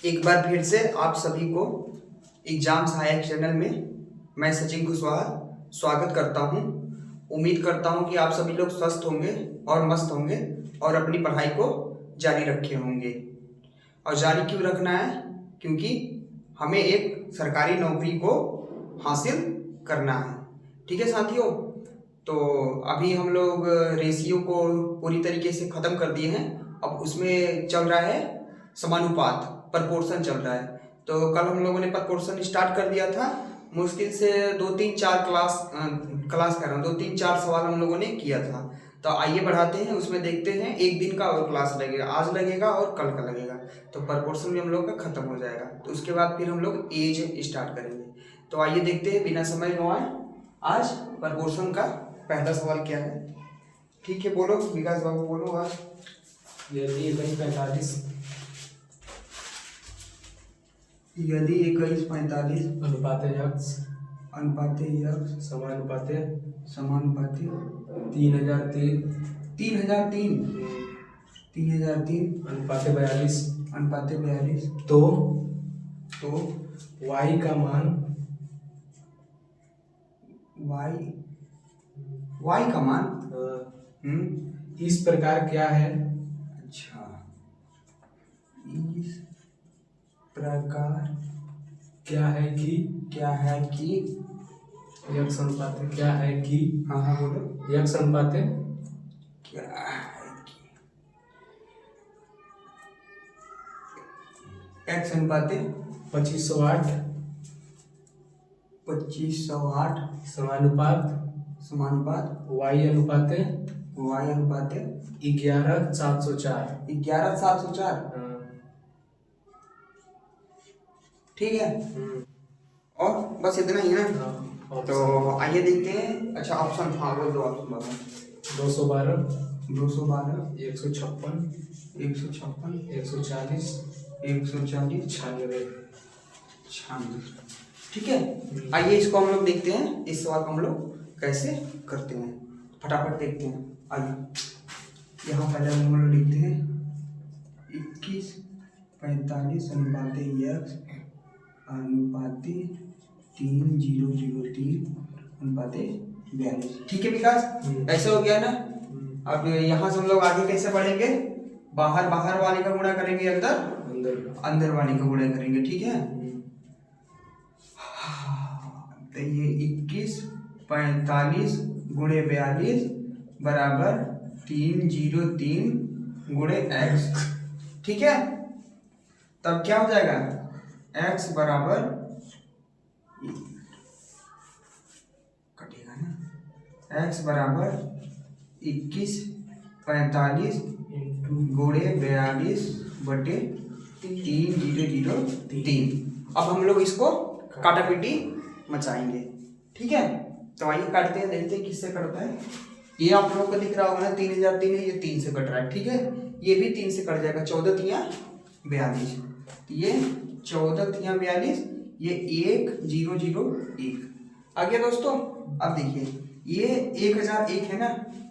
एक बार फिर से आप सभी को एग्जाम सहायक चैनल में मैं सचिन कुशवाहा स्वागत करता हूं। उम्मीद करता हूं कि आप सभी लोग स्वस्थ होंगे और मस्त होंगे और अपनी पढ़ाई को जारी रखे होंगे। और जारी क्यों रखना है? क्योंकि हमें एक सरकारी नौकरी को हासिल करना है। ठीक है साथियों, तो अभी हम लोग रेशियो को पूरी तरीके से ख़त्म कर दिए हैं। अब उसमें चल रहा है समानुपात, प्रपोर्शन चल रहा है। तो कल हम लोगों ने प्रपोर्शन स्टार्ट कर दिया था। मुश्किल से 2-3-4 क्लास कर रहा हूँ 2-3-4 सवाल हम लोगों ने किया था। तो आइए बढ़ाते हैं, उसमें देखते हैं एक दिन का और क्लास लगेगा, आज लगेगा और कल का लगेगा। तो प्रपोर्शन भी हम लोग का खत्म हो जाएगा। तो उसके बाद फिर हम लोग एज स्टार्ट करेंगे। तो आइए देखते हैं बिना समय गंवाए आज प्रपोर्शन का पहला सवाल क्या है। ठीक है, बोलो विकास बाबू, बोलो आज। यदि 2145 यदि 2145 अनुपाते x अनुपाते यक्स समानुपाते समानुपाती 3003 3003 अनुपाते 42 अनुपाते 42 तो y का मान y का मान इस प्रकार क्या है। अच्छा, इस प्रकार क्या है कि x अनुपाते क्या है कि हाँ बोलो, x अनुपाते क्या है कि x अनुपाते 2508 समानुपात समानुपात y अनुपाते y अनुपाते 11704 11704। ठीक है, और बस इतना ही है ना। तो आइए देखते हैं। अच्छा ऑप्शन, हाँ बोल दो ऑप्शन बाबा। 212 212 156 156 140 140 96। 96। ठीक है, आइए इसको हम लोग देखते हैं, इस सवाल को हम लोग कैसे करते हैं, फटाफट देखते हैं। आइए यहाँ पहले हम लोग लिखते हैं 2145 अनुपाते x अनुपाते 3003 अनुपाते 42। ठीक है विकास, ऐसे हो गया ना। अब यहाँ से हम लोग आगे कैसे बढ़ेंगे? बाहर वाले का गुणा करेंगे, अंदर वाले का गुणा करेंगे। ठीक है, तो ये 2145 गुणे 42 बराबर 303 गुणे x। ठीक है, तब क्या हो जाएगा? x बराबर कटेगा ना, x बराबर 2145 गुणे 42 बटे 3003। अब हम लोग इसको काटापीटी मचाएंगे। ठीक है, तो आइए काटते हैं, देखते हैं किससे कटता है। ये आप लोगों को दिख रहा होगा ना 3003 है, ये 3 से कट रहा है। ठीक है, ये भी 3 से कट जाएगा, 14 तिया 42। ये 14 तिया 42, ये 1001 आ गया दोस्तों। अब देखिए ये 1001 है ना,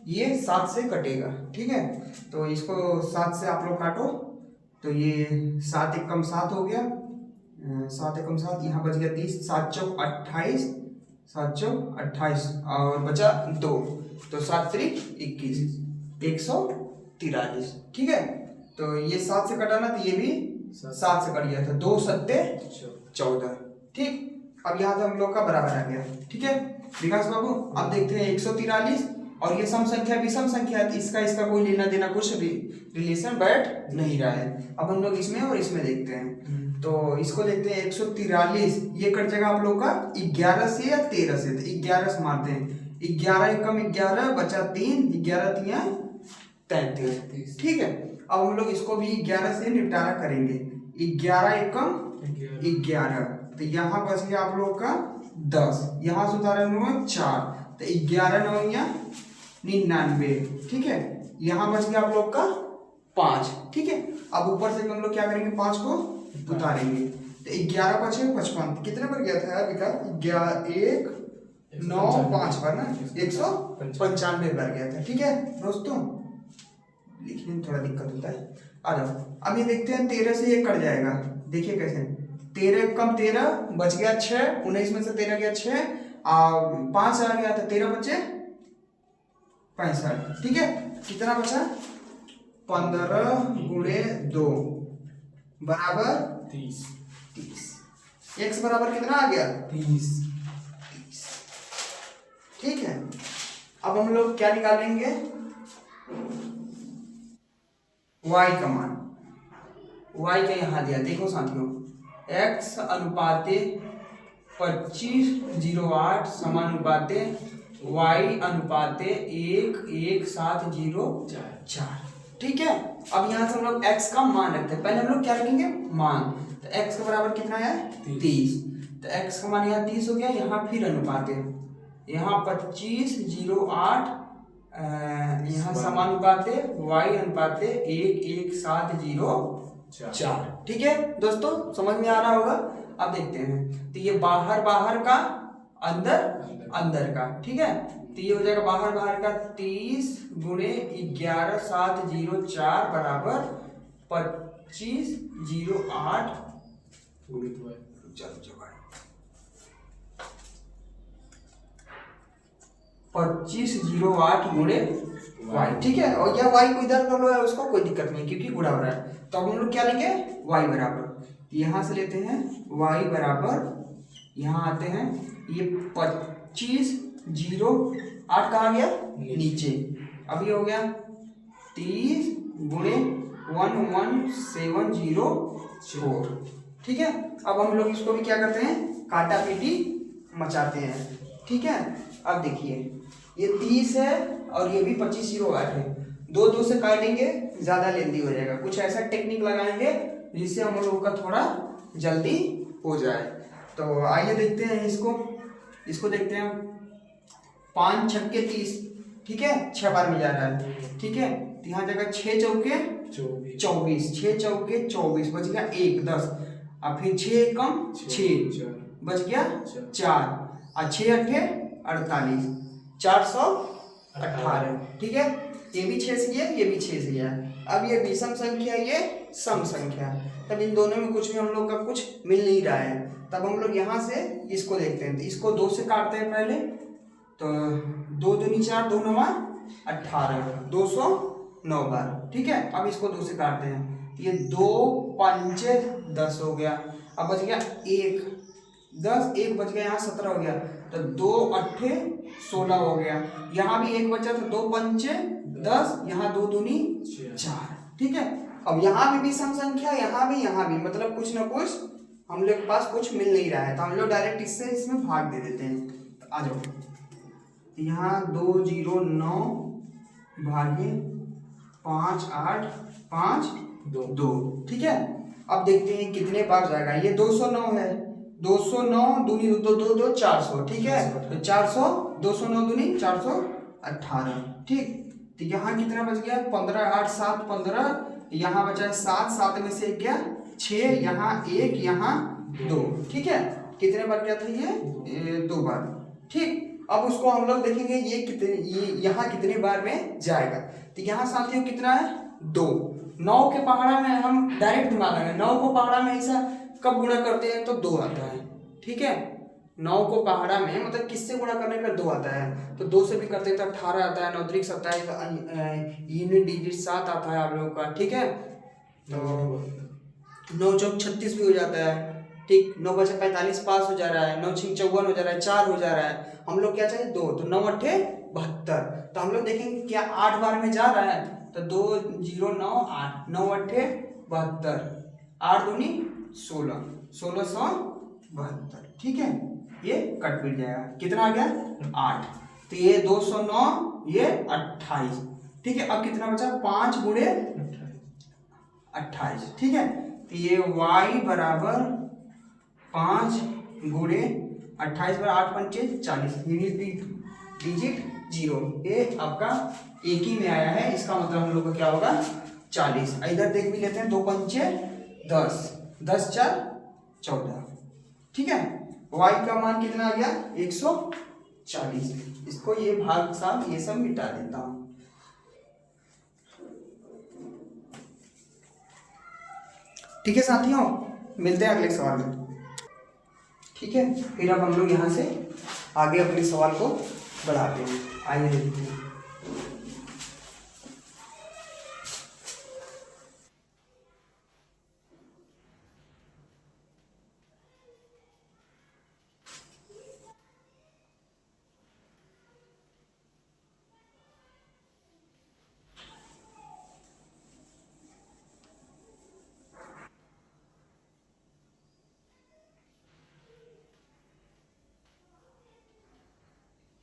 ये 7 से कटेगा। ठीक है, तो इसको 7 से आप लोग काटो, तो ये 7 एकम 7 हो गया, 7 एकम 7, यहाँ बच गया 30, 7 चौक 28, 7 चौक 28 और बचा 2, तो 7 त्रिक 21, 143। ठीक है, तो ये 7 से कटा ना, तो ये भी 7 से कट गया था, 2 सत्ते 14। ठीक, अब यहाँ से हम लोग का बराबर आ गया। ठीक है विकास बाबू, अब देखते हैं 143 और ये सम संख्या विषम संख्या है, इसका कोई लेना देना कुछ रिलेशन बैठ नहीं रहा है। अब हम लोग इसमें और इसमें देखते हैं, तो इसको देखते हैं 143, ये कट जाएगा आप लोग का 11 से या 13 से, तो 11 से मारते हैं, 11 एकम 11 बचा 3, 11 तिया 33। ठीक है, अब हम लोग इसको भी 11 से निपटारा करेंगे, 11 एकम 11, तो यहाँ बच गया आप लोग का 10, यहाँ से उतारे 4, तो 11 9 99। ठीक है, यहाँ बच गया आप लोग का 5। ठीक है, अब ऊपर से हम लोग क्या करेंगे, 5 को उतारेंगे, तो 11 बचे 55, कितने पर गया था यार विकास? 1,9,5 पर ना, 195 पर गया था। ठीक है दोस्तों, लिखने में थोड़ा दिक्कत होता है। आ जाओ, अब ये देखते हैं 13 से ये कट जाएगा, देखिए कैसे, 13 कम 13 बच गया 6, 19 में से 13 गया 6, 5 आ गया तो 13 बचे 65। ठीक है, कितना बचा 15 गुणे 2 बराबर 30। 30। x बराबर कितना आ गया 30। 30। ठीक है, अब हम लोग क्या निकालेंगे, y का मान। y का यहाँ दिया, देखो साथियों, x अनुपाते 25/08 समानुपाते y अनुपाते 1:1:7:0:4। ठीक है, अब यहाँ से हम लोग x का मान रखते हैं। पहले हम लोग क्या रखेंगे, मान। तो x के बराबर कितना है 30। तो x का मान यहाँ 30 हो गया, यहाँ फिर अनुपात है, यहाँ 25/08 यहाँ समानुपात है y अनुपात 1:1:7:0:4। ठीक है दोस्तों, समझ में आ रहा होगा। अब देखते हैं, तो ये बाहर बाहर का, अंदर अंदर का। ठीक है, तो ये हो जाएगा बाहर बाहर का 30 गुणे 11:7:0:4 बराबर 25/08 25/08 गुणे y। ठीक है, और यह y को इधर कर लो या उसको, कोई दिक्कत नहीं क्योंकि गुणा हो रहा है। तो अब हम लोग क्या लेंगे, y बराबर, यहाँ से लेते हैं y बराबर, यहाँ आते हैं, ये 25/08 कहाँ गया नीचे, अब ये हो गया 30 गुणे 11704। ठीक है, अब हम लोग इसको भी क्या करते हैं, काटा पीटी मचाते हैं। ठीक है, अब देखिए ये 30 है और ये भी 25/08 है, दो दो से काटेंगे ज्यादा लेंदी हो जाएगा, कुछ ऐसा टेक्निक लगाएंगे जिससे हम लोग का थोड़ा जल्दी हो जाए। तो आइए देखते हैं इसको देखते हैं। 5 छक्के 30, ठीक है, 6 बार में जा रहा है। ठीक है, तो यहाँ जगह 6 चौके 24, 6 चौके 24 बच गया 1 10, और फिर 6 कम 6 बच गया 4, और 6 8 48, 418। ठीक है, ये भी 6 से गया, ये भी 6 से गया। अब ये विषम संख्या, ये सम संख्या, तब इन दोनों में कुछ भी हम लोग का कुछ मिल नहीं रहा है। तब हम लोग यहाँ से इसको देखते हैं, तो इसको 2 से काटते हैं पहले, तो 2 दूनी 4, 2 9 18, 209 बार। ठीक है, अब इसको 2 से काटते हैं, ये 2 5 10 हो गया, अब बच गया 1 10, 1 बच गया, यहाँ 17 हो गया, तो 2 8 16 हो गया, यहाँ भी 1 बचा, तो 2 5 10, यहाँ 2 दूनी 4। ठीक है, अब यहाँ भी विषम संख्या, यहाँ भी, मतलब कुछ ना कुछ हम लोग के पास कुछ मिल नहीं रहा है, तो हम लोग डायरेक्ट इससे इसमें भाग दे देते हैं। तो आ जाओ, यहाँ 209 भागे 5 8 5 2। ठीक है, अब देखते हैं कितने बार जाएगा। ये 209 है, 209 दूनी 2 2 2 400। ठीक है, तो 400, 209 दूनी 418। ठीक, तो यहाँ कितना बच गया, 15 8 7 15, यहाँ बचा 7 7 में से 1 गया 6, यहाँ 1 यहाँ 2। ठीक है, कितने बार क्या था ये 2 बार। ठीक, अब उसको हम लोग देखेंगे ये कितने, ये यहाँ कितने बार में जाएगा। तो यहाँ साथियों कितना है 2। 9 के पहाड़ा में हम डायरेक्ट दिमाग लगाएंगे, 9 को पहाड़ा में ऐसा कब गुणा करते हैं तो 2 आता है। ठीक है, 9 को पहाड़ा में मतलब किससे गुणा करने पर 2 आता है, तो 2 से भी करते हैं तो 18 आता है, 9 3 27, यूनिट डिजिट 7 आता है आप लोगों का। ठीक है, तो 9 चौक 36 भी हो जाता है। ठीक, 9 बचे 45 पास हो जा रहा है, 9 6 54 हो जा रहा है, 4 हो जा रहा है, हम लोग क्या चाहिए 2, तो 9 8 72। तो हम लोग देखेंगे क्या 8 बार में जा रहा है, तो 2 0 9 8, 9 8 72, 8 दूनी 16, 1672। ठीक है, ये कट पिट जाएगा, कितना आ गया 8, तो ये 209, ये 28। ठीक है, अब कितना बचा 5 गुणे 28। ठीक है, तो ये y बराबर 5 गुणे 28 पर 8 पंचे 40, यूनिट डिजिट 0। ये आपका एक ही में आया है, इसका मतलब हम लोग का क्या होगा 40। इधर देख भी लेते हैं, 2 पंचे 10, 10 4 14। ठीक है, y का मान कितना आ गया 140। इसको ये भाग साथ ये सब मिटा देता हूं। ठीक है साथियों, मिलते हैं अगले सवाल में। ठीक है, फिर अब हम लोग यहाँ से आगे अपने सवाल को बढ़ाते हैं। आइए देखते हैं।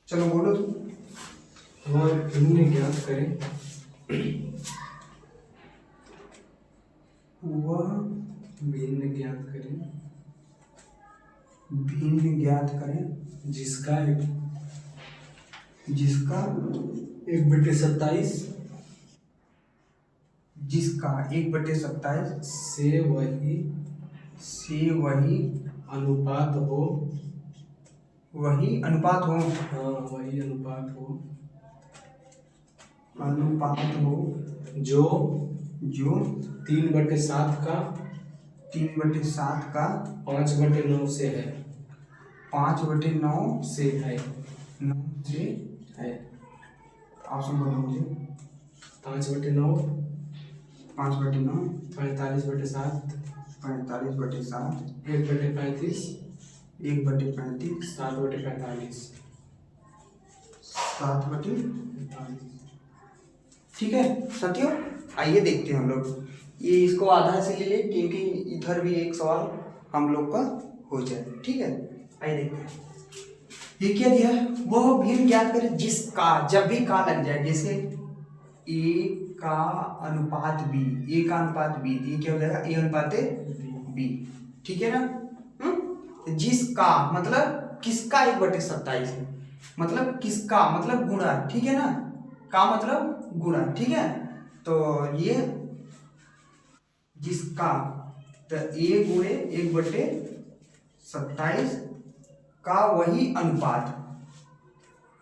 चलो बोलो तुम। और भिन्न ज्ञात करें। वह भिन्न ज्ञात करें भिन्न ज्ञात करें जिसका जिसका 1/27 जिसका 1/27 से वही अनुपात हो। वही अनुपात हो हाँ, वही अनुपात हो जो 3/7 का 3/7 का 5/9 से है। 5/9 से है 9 से है ऑप्शन बताओ मुझे। 5/9 5/9 45/7 45/7 1/35 1/35 7/45 7/45। ठीक है साथियों, आइए देखते हैं हम लोग। ये इसको आधा से ले ले क्योंकि इधर भी एक सवाल हम लोग का हो जाए। ठीक है, आइए देखते हैं। ये क्या दिया है? वह भिन्न ज्ञात करे जिसका, जब भी का लग जाए, जैसे ए का अनुपात बी, ए का अनुपात बी, ये क्या हो जाएगा? ए अनुपात बी। ठीक है ना? जिसका मतलब किसका 1/27 है, मतलब किसका मतलब गुणा। ठीक है ना? का मतलब गुणा। ठीक है, तो ये जिसका, तो ए गुणे 1/27 का वही अनुपात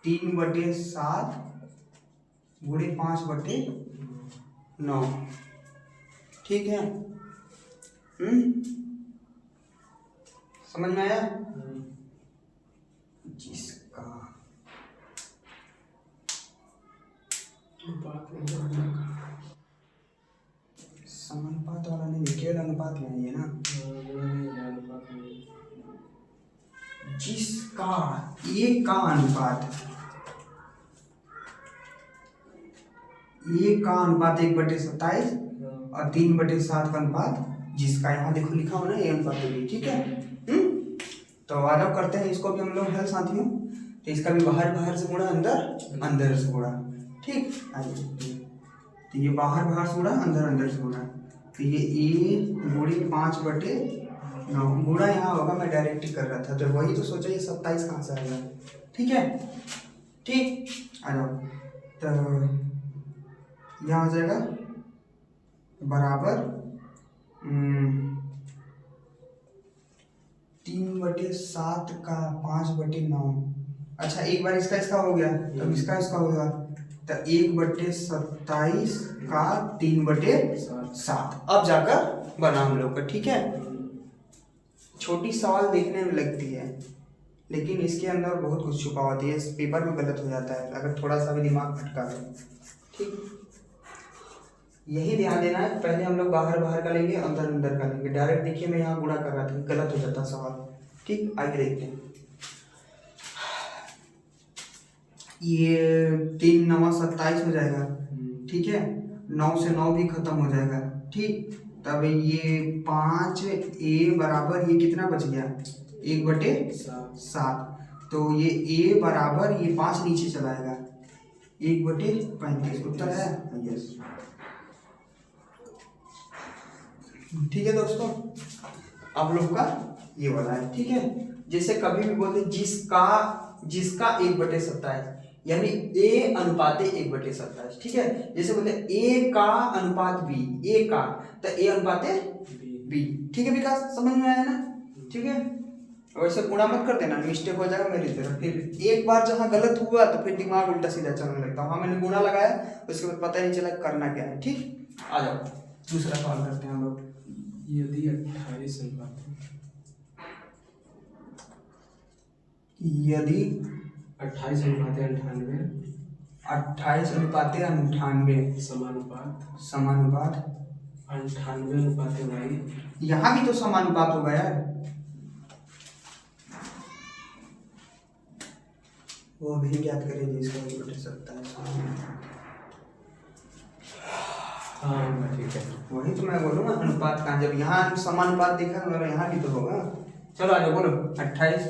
3/7 गुणे 5/9। ठीक है, समझ में आया? जिसका समानुपात वाला नहीं, केवल अनुपात में है ना। जिसका ए का अनुपात 1/27 और 3/7 का अनुपात जिसका, यहाँ देखो लिखा हो ना ए अनुपात बी। ठीक है, तो आरंभ करते हैं इसको भी हम लोग हल साथियों। तो इसका भी बाहर से गुणा, अंदर से गुणा। ठीक, आइए तो ये बाहर से गुणा, अंदर से गुणा। तो ये ए गुणे 5/9 गुणा यहाँ होगा, मैं डायरेक्ट ही कर रहा था तो वही तो सोचा ये 27 कहाँ से आएगा। ठीक है, ठीक आ जाओ। तो यहाँ हो जाएगा बराबर 3/7 का 5/9। अच्छा, एक बार इसका हो गया, तब इसका होगा। तो 1/27 का 3/7 अब जाकर बना हम लोग का। ठीक है, छोटी सवाल देखने में लगती है लेकिन इसके अंदर बहुत कुछ छुपा होती है। इस पेपर में गलत हो जाता है अगर थोड़ा सा भी दिमाग भटका है। ठीक, यही ध्यान देना है। पहले हम लोग बाहर का लेंगे, अंदर का लेंगे। डायरेक्ट देखिए मैं यहाँ गुणा कर रहा था, गलत हो जाता सवाल। ठीक, आगे देखते हैं। ये 3 9 27 हो जाएगा। ठीक है, 9 से 9 भी खत्म हो जाएगा। ठीक, तब ये 5 ए बराबर ये कितना बच गया? 1/7। तो ये ए बराबर ये 5 नीचे चलाएगा 1/35। उत्तर है यस। ठीक है दोस्तों, आप लोग का ये वाला है। ठीक है, जैसे कभी भी बोलते जिसका 1/27 यानी ए अनुपात 1/27। ठीक है, जैसे बोलते ए का अनुपात बी, ए का तो ए अनुपात बी। ठीक है विकास, समझ में आया ना? ठीक है, वैसे गुणा मत कर देना, मिस्टेक हो जाएगा मेरी तरफ। फिर एक बार जहाँ गलत हुआ तो फिर दिमाग उल्टा सीधा चलने लगता है। हाँ, मैंने गुणा लगाया, उसके बाद पता ही नहीं चला करना क्या है। ठीक, आ जाओ दूसरा सवाल करते हैं हम लोग। यदि 28 अनुपात यदि 28 अनुपात 98 28 अनुपात 98 समानुपात समानुपात 98 अनुपात y यहाँ भी तो समानुपात होगा यार, वो भी ज्ञात करें जिसका बटे 27। हाँ ठीक है। वही तो मैं बोलूँ ना, अनुपात कहाँ, जब यहाँ समानुपात देखा तो यहाँ भी तो होगा। चलो आगे बोलो। 28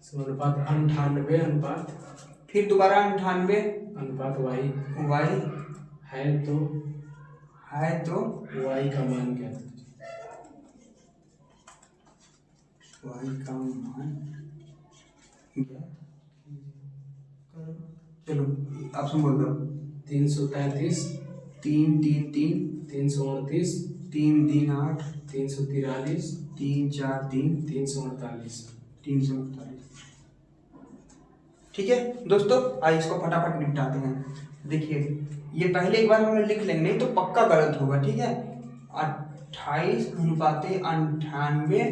समानुपात 98 अनुपात फिर दोबारा 98 अनुपात y वाई है तो y का मान क्या था? वाई का मान चलो ऑप्शन बोल दो। 333 3 3 3 329 3 3 8 343 3 4 3 348 348। ठीक है दोस्तों, आइए इसको फटाफट निपटाते हैं। देखिए ये पहले एक बार हम लिख लेंगे, नहीं तो पक्का गलत होगा। ठीक है, 28 अनुपाते 98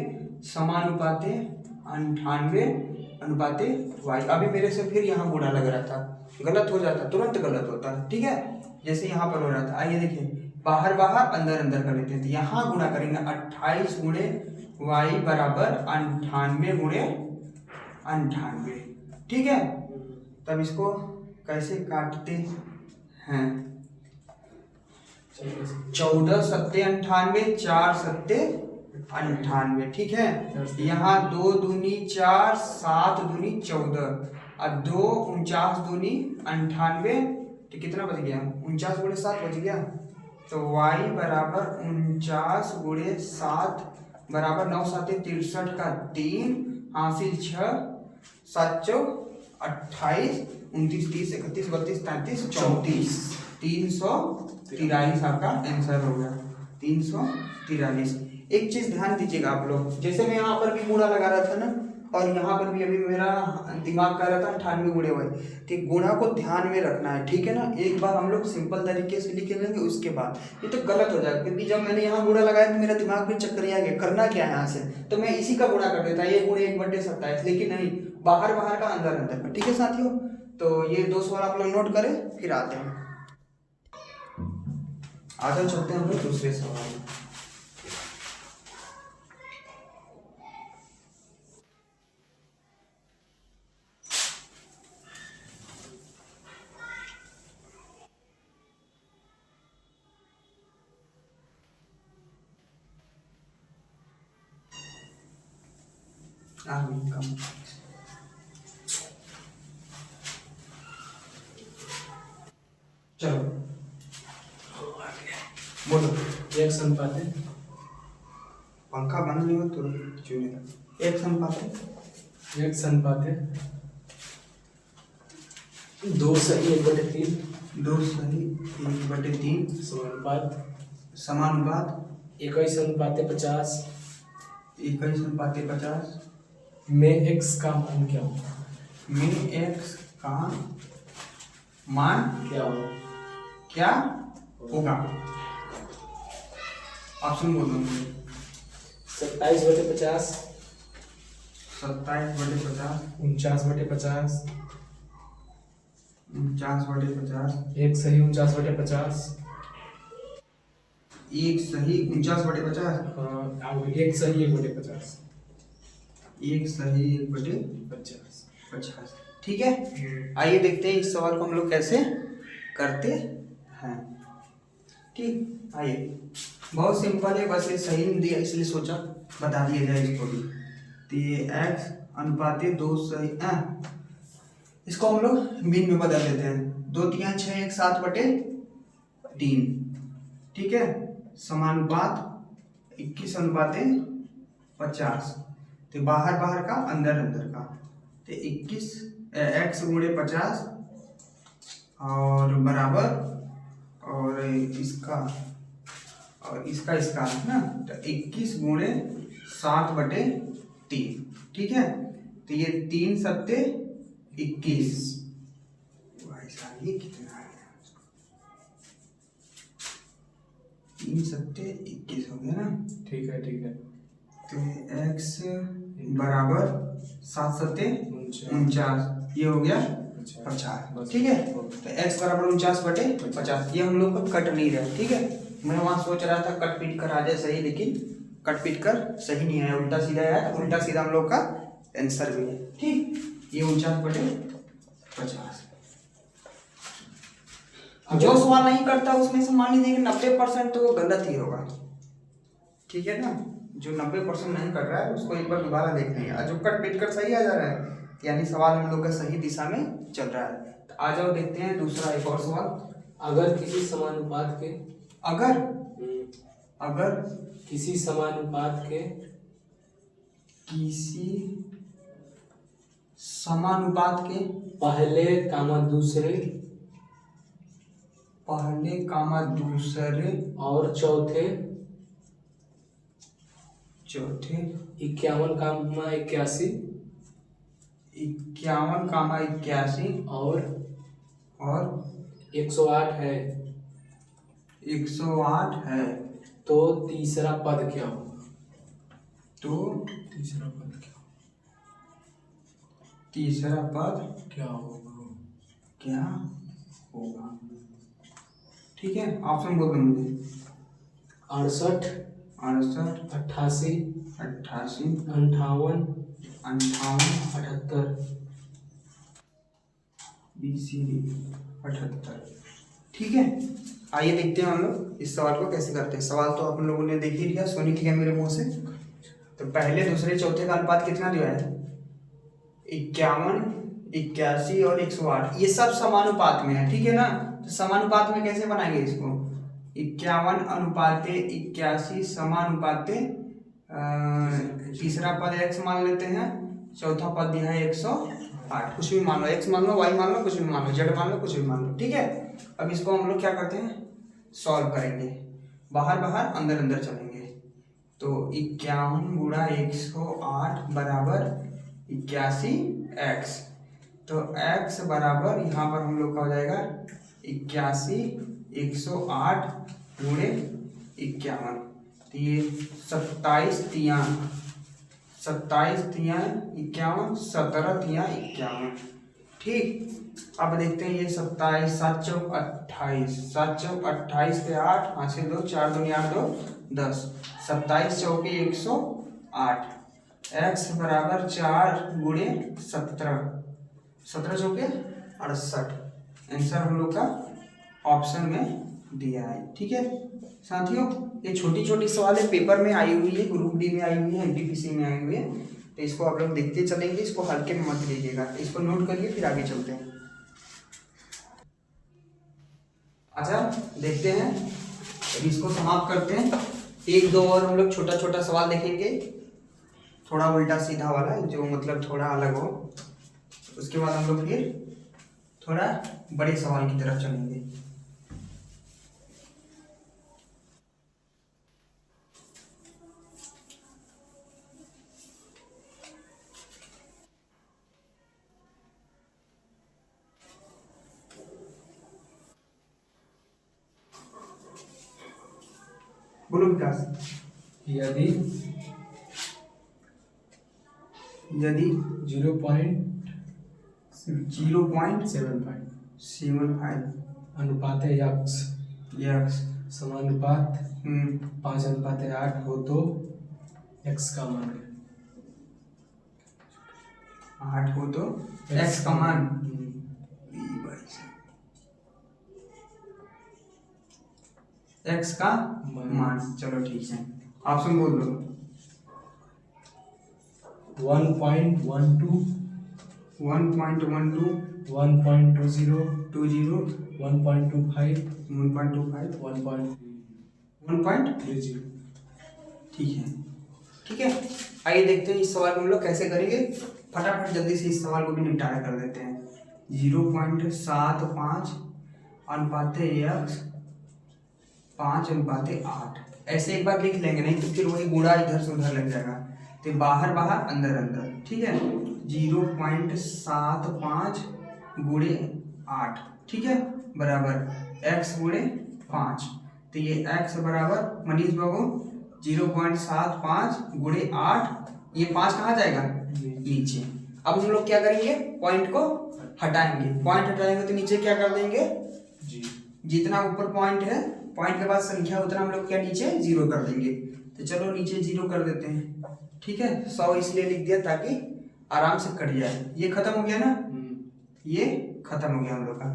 समानुपाते 98 अनुपाते y। अभी मेरे से फिर यहाँ गुणा लग रहा था, गलत हो जाता, तुरंत गलत होता है। ठीक है, जैसे यहाँ पर हो रहा था। आइए देखिए, बाहर बाहर अंदर अंदर कर लेते हैं, तो यहाँ गुणा करेंगे 28 गुणे y बराबर 98 गुणे 98। ठीक है, तब इसको कैसे काटते हैं? 14 सत्ते 98 4 सत्ते 98। ठीक है, यहाँ 2 दूनी 4 7 दूनी 14 और 2 49 दूनी 98, तो कितना बच गया? 49 गुणे 7 बच गया। तो y बराबर 49 गुणे 7 बराबर 9 7 63 का 3 हासिल 6 7 चौ 28 29 30 31 32 33 34 343 आपका आंसर हो गया। 343। एक चीज ध्यान दीजिएगा आप लोग, जैसे मैं यहाँ पर भी गुणा लगा रहा था ना, और यहाँ पर भी अभी मेरा दिमाग कर रहा था 98 गुणे y, ठीक, गुणा को ध्यान में रखना है। ठीक है ना, एक बार हम लोग सिंपल तरीके से लिख लेंगे, उसके बाद ये तो गलत हो जाएगा, क्योंकि जब मैंने यहाँ गुणा लगाया तो मेरा दिमाग में चक्कर आ गया, करना क्या है यहाँ से, तो मैं इसी का गुणा कर देता, ये गुणे 1/27, लेकिन नहीं, बाहर बाहर का अंदर अंदर का। ठीक है साथियों, तो ये 2 सवाल आप लोग नोट करें, फिर आते हैं आगे चलते हैं हम लोग दूसरे सवाल में। चलो बोलो। x अनुपात है, पंखा बंद नहीं हो तो चुनेगा। x अनुपात है, x अनुपात है 2 सही 1/3 2 सही 1/3 समानुपात समानुपात 21 अनुपात 50 21 अनुपात 50 में x का मान क्या होगा? में x का मान क्या होगा? क्या होगा? ऑप्शन बोल दो मुझे। 27/50 27/50 49/50 49/50 एक सही 49/50 एक सही 49/50 एक सही 1/50 एक सही 1/50। ठीक है, आइए देखते हैं इस सवाल को हम लोग कैसे करते हैं। ठीक, आइए, बहुत सिंपल है, बस ये सही नहीं दिया इसलिए सोचा बता दिया जाए इसको भी। तो ये x अनुपात 2 सही इसको हम लोग मीन में बदल देते हैं। 2 3 6 1 7/3। ठीक है, समानुपात 21 अनुपात 50, तो बाहर बाहर का अंदर अंदर का, तो 21 x गुणे 50 और बराबर, और इसका है ना, तो 21 गुणे 7/3। ठीक है, तो ये 3 सत्ते 21। भाई साहब ये कितना है? 3 सत्ते 21 हो गया ना। ठीक है ठीक है। तो x बराबर 7 सत्ते 49, ये हो गया 50। ठीक है, तो x बराबर 49/50। ये हम लोग का कट नहीं रहा। ठीक है, मैं वहाँ सोच रहा था कट पीट कर आ जाए सही, लेकिन कट पीट कर सही नहीं आया, उल्टा सीधा आया। उल्टा सीधा हम लोग का आंसर भी है। ठीक, ये 49/50। जो सवाल नहीं करता उसमें से मान लीजिए कि 90% तो वो गलत ही होगा। ठीक है ना, जो 90% नहीं कर रहा है उसको एक बार दोबारा देख लेंगे। जो कट पीट कर सही आ जा रहा है यानी सवाल हम लोग का सही दिशा में चल रहा है। तो आ जाओ देखते हैं दूसरा एक और सवाल। अगर किसी समानुपात के अगर अगर किसी समानुपात के किसी समानुपात के पहले दूसरे और चौथे 51, 81 और 108 है 108 है, तो तीसरा पद क्या होगा? तो तीसरा पद क्या होगा? ठीक है, ऑप्शन बोल दो मुझे। 68, 88, 88, 58, 78। BCD 78। ठीक है, आइए देखते हैं हम लोग इस सवाल को कैसे करते हैं। सवाल तो आप लोगों ने देख ही लिया, सुन ही लिया मेरे मुंह से। तो पहले दूसरे चौथे का अनुपात कितना दिया है? 51, 81 और 108। ये सब समानुपात में है। ठीक है ना, तो समानुपात में कैसे बनाएंगे इसको? 51/81 समानुपाते तीसरा पद x मान लेते हैं, चौथा पद दिया है 108। कुछ भी मान लो, x मान लो, y मान लो, कुछ भी मान लो, z मान लो, कुछ भी मान लो। ठीक है, अब इसको हम लोग क्या करते हैं, सॉल्व करेंगे। बाहर बाहर अंदर अंदर चलेंगे। तो 51 गुणा 108 बराबर 81x। तो x बराबर यहाँ पर हम लोग का हो जाएगा 81, 108 गुणे 51। तो ये 27 तियां 51, 17 तियां 51। ठीक, अब देखते हैं ये 27, 7 चौक 28, 7 चौक 28 पे 8, 5 से 2, 4 दूनी 8, 2 10, 27 चौके 108। x बराबर 4 गुणे 17, 17 चौके 68। आंसर हम लोग का ऑप्शन में दिया है। ठीक है साथियों, ये छोटी छोटी सवाल है, पेपर में आई हुई है, ग्रुप डी में आई हुई है, NTPC में आई हुई है। तो इसको आप लोग देखते चलेंगे, इसको हल्के में मत लीजिएगा, इसको नोट करिए फिर आगे चलते हैं। अच्छा देखते हैं, अब इसको समाप्त करते हैं। एक दो और हम लोग छोटा छोटा सवाल देखेंगे, थोड़ा उल्टा सीधा वाला, जो मतलब थोड़ा अलग हो। उसके बाद हम लोग फिर थोड़ा बड़े सवाल की तरफ चलेंगे। बोलो विकास। यदि 0.75 अनुपात x समानुपात 5:8 हो तो x का मान 8 हो तो x का मान x का मान। चलो ठीक है, ऑप्शन बोल दो। 1.12, 1.12, 1.20, 20, 1.25, 1.25, 1.30। ठीक है ठीक है, आइए देखते हैं इस सवाल को हम लोग कैसे करेंगे। फटाफट जल्दी से इस सवाल को भी निपटारा कर देते हैं। 0.75 अनुपात x 5:8। ऐसे एक बार लिख लेंगे, नहीं तो फिर वही गुणा इधर से उधर लग जाएगा। तो बाहर बाहर अंदर अंदर। ठीक है, 0.75 गुणे 8, ठीक है, बराबर x गुणे 5। तो ये x बराबर मनीष बाबू 0.75 गुणे 8, ये 5 कहाँ जाएगा नीचे। अब हम लोग क्या करेंगे, पॉइंट को हटाएंगे, पॉइंट हटाएंगे तो नीचे क्या कर देंगे जी, जितना ऊपर पॉइंट है, पॉइंट के बाद संख्या उतना हम लोग क्या नीचे 0 कर देंगे। तो चलो नीचे 0 कर देते हैं, ठीक है। 100 इसलिए लिख दिया ताकि आराम से कट जाए। ये खत्म हो गया ना, ये खत्म हो गया हम लोग का।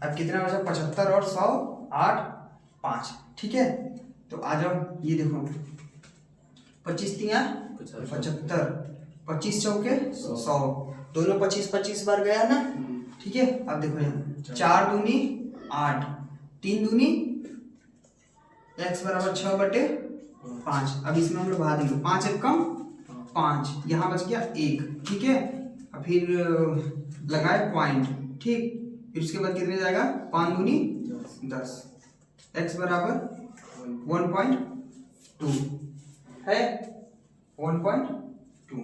अब कितना बचा, 75 और 100, 8, 5, ठीक है। तो आ जाओ, ये देखो 25 तिया 75, 25 चौके 100, दोनों 25-25 बार गया ना, ठीक है। अब देखो यहाँ 4 दूनी 8, 3 दूनी x बराबर 6/5। अब इसमें हम लोग भाग देंगे, 5 एक कम 5, यहाँ बच गया 1, ठीक है। अब फिर लगाए पॉइंट, ठीक। फिर उसके बाद कितने जाएगा, 5 दूनी 10, x बराबर 1.2 है, 1.2।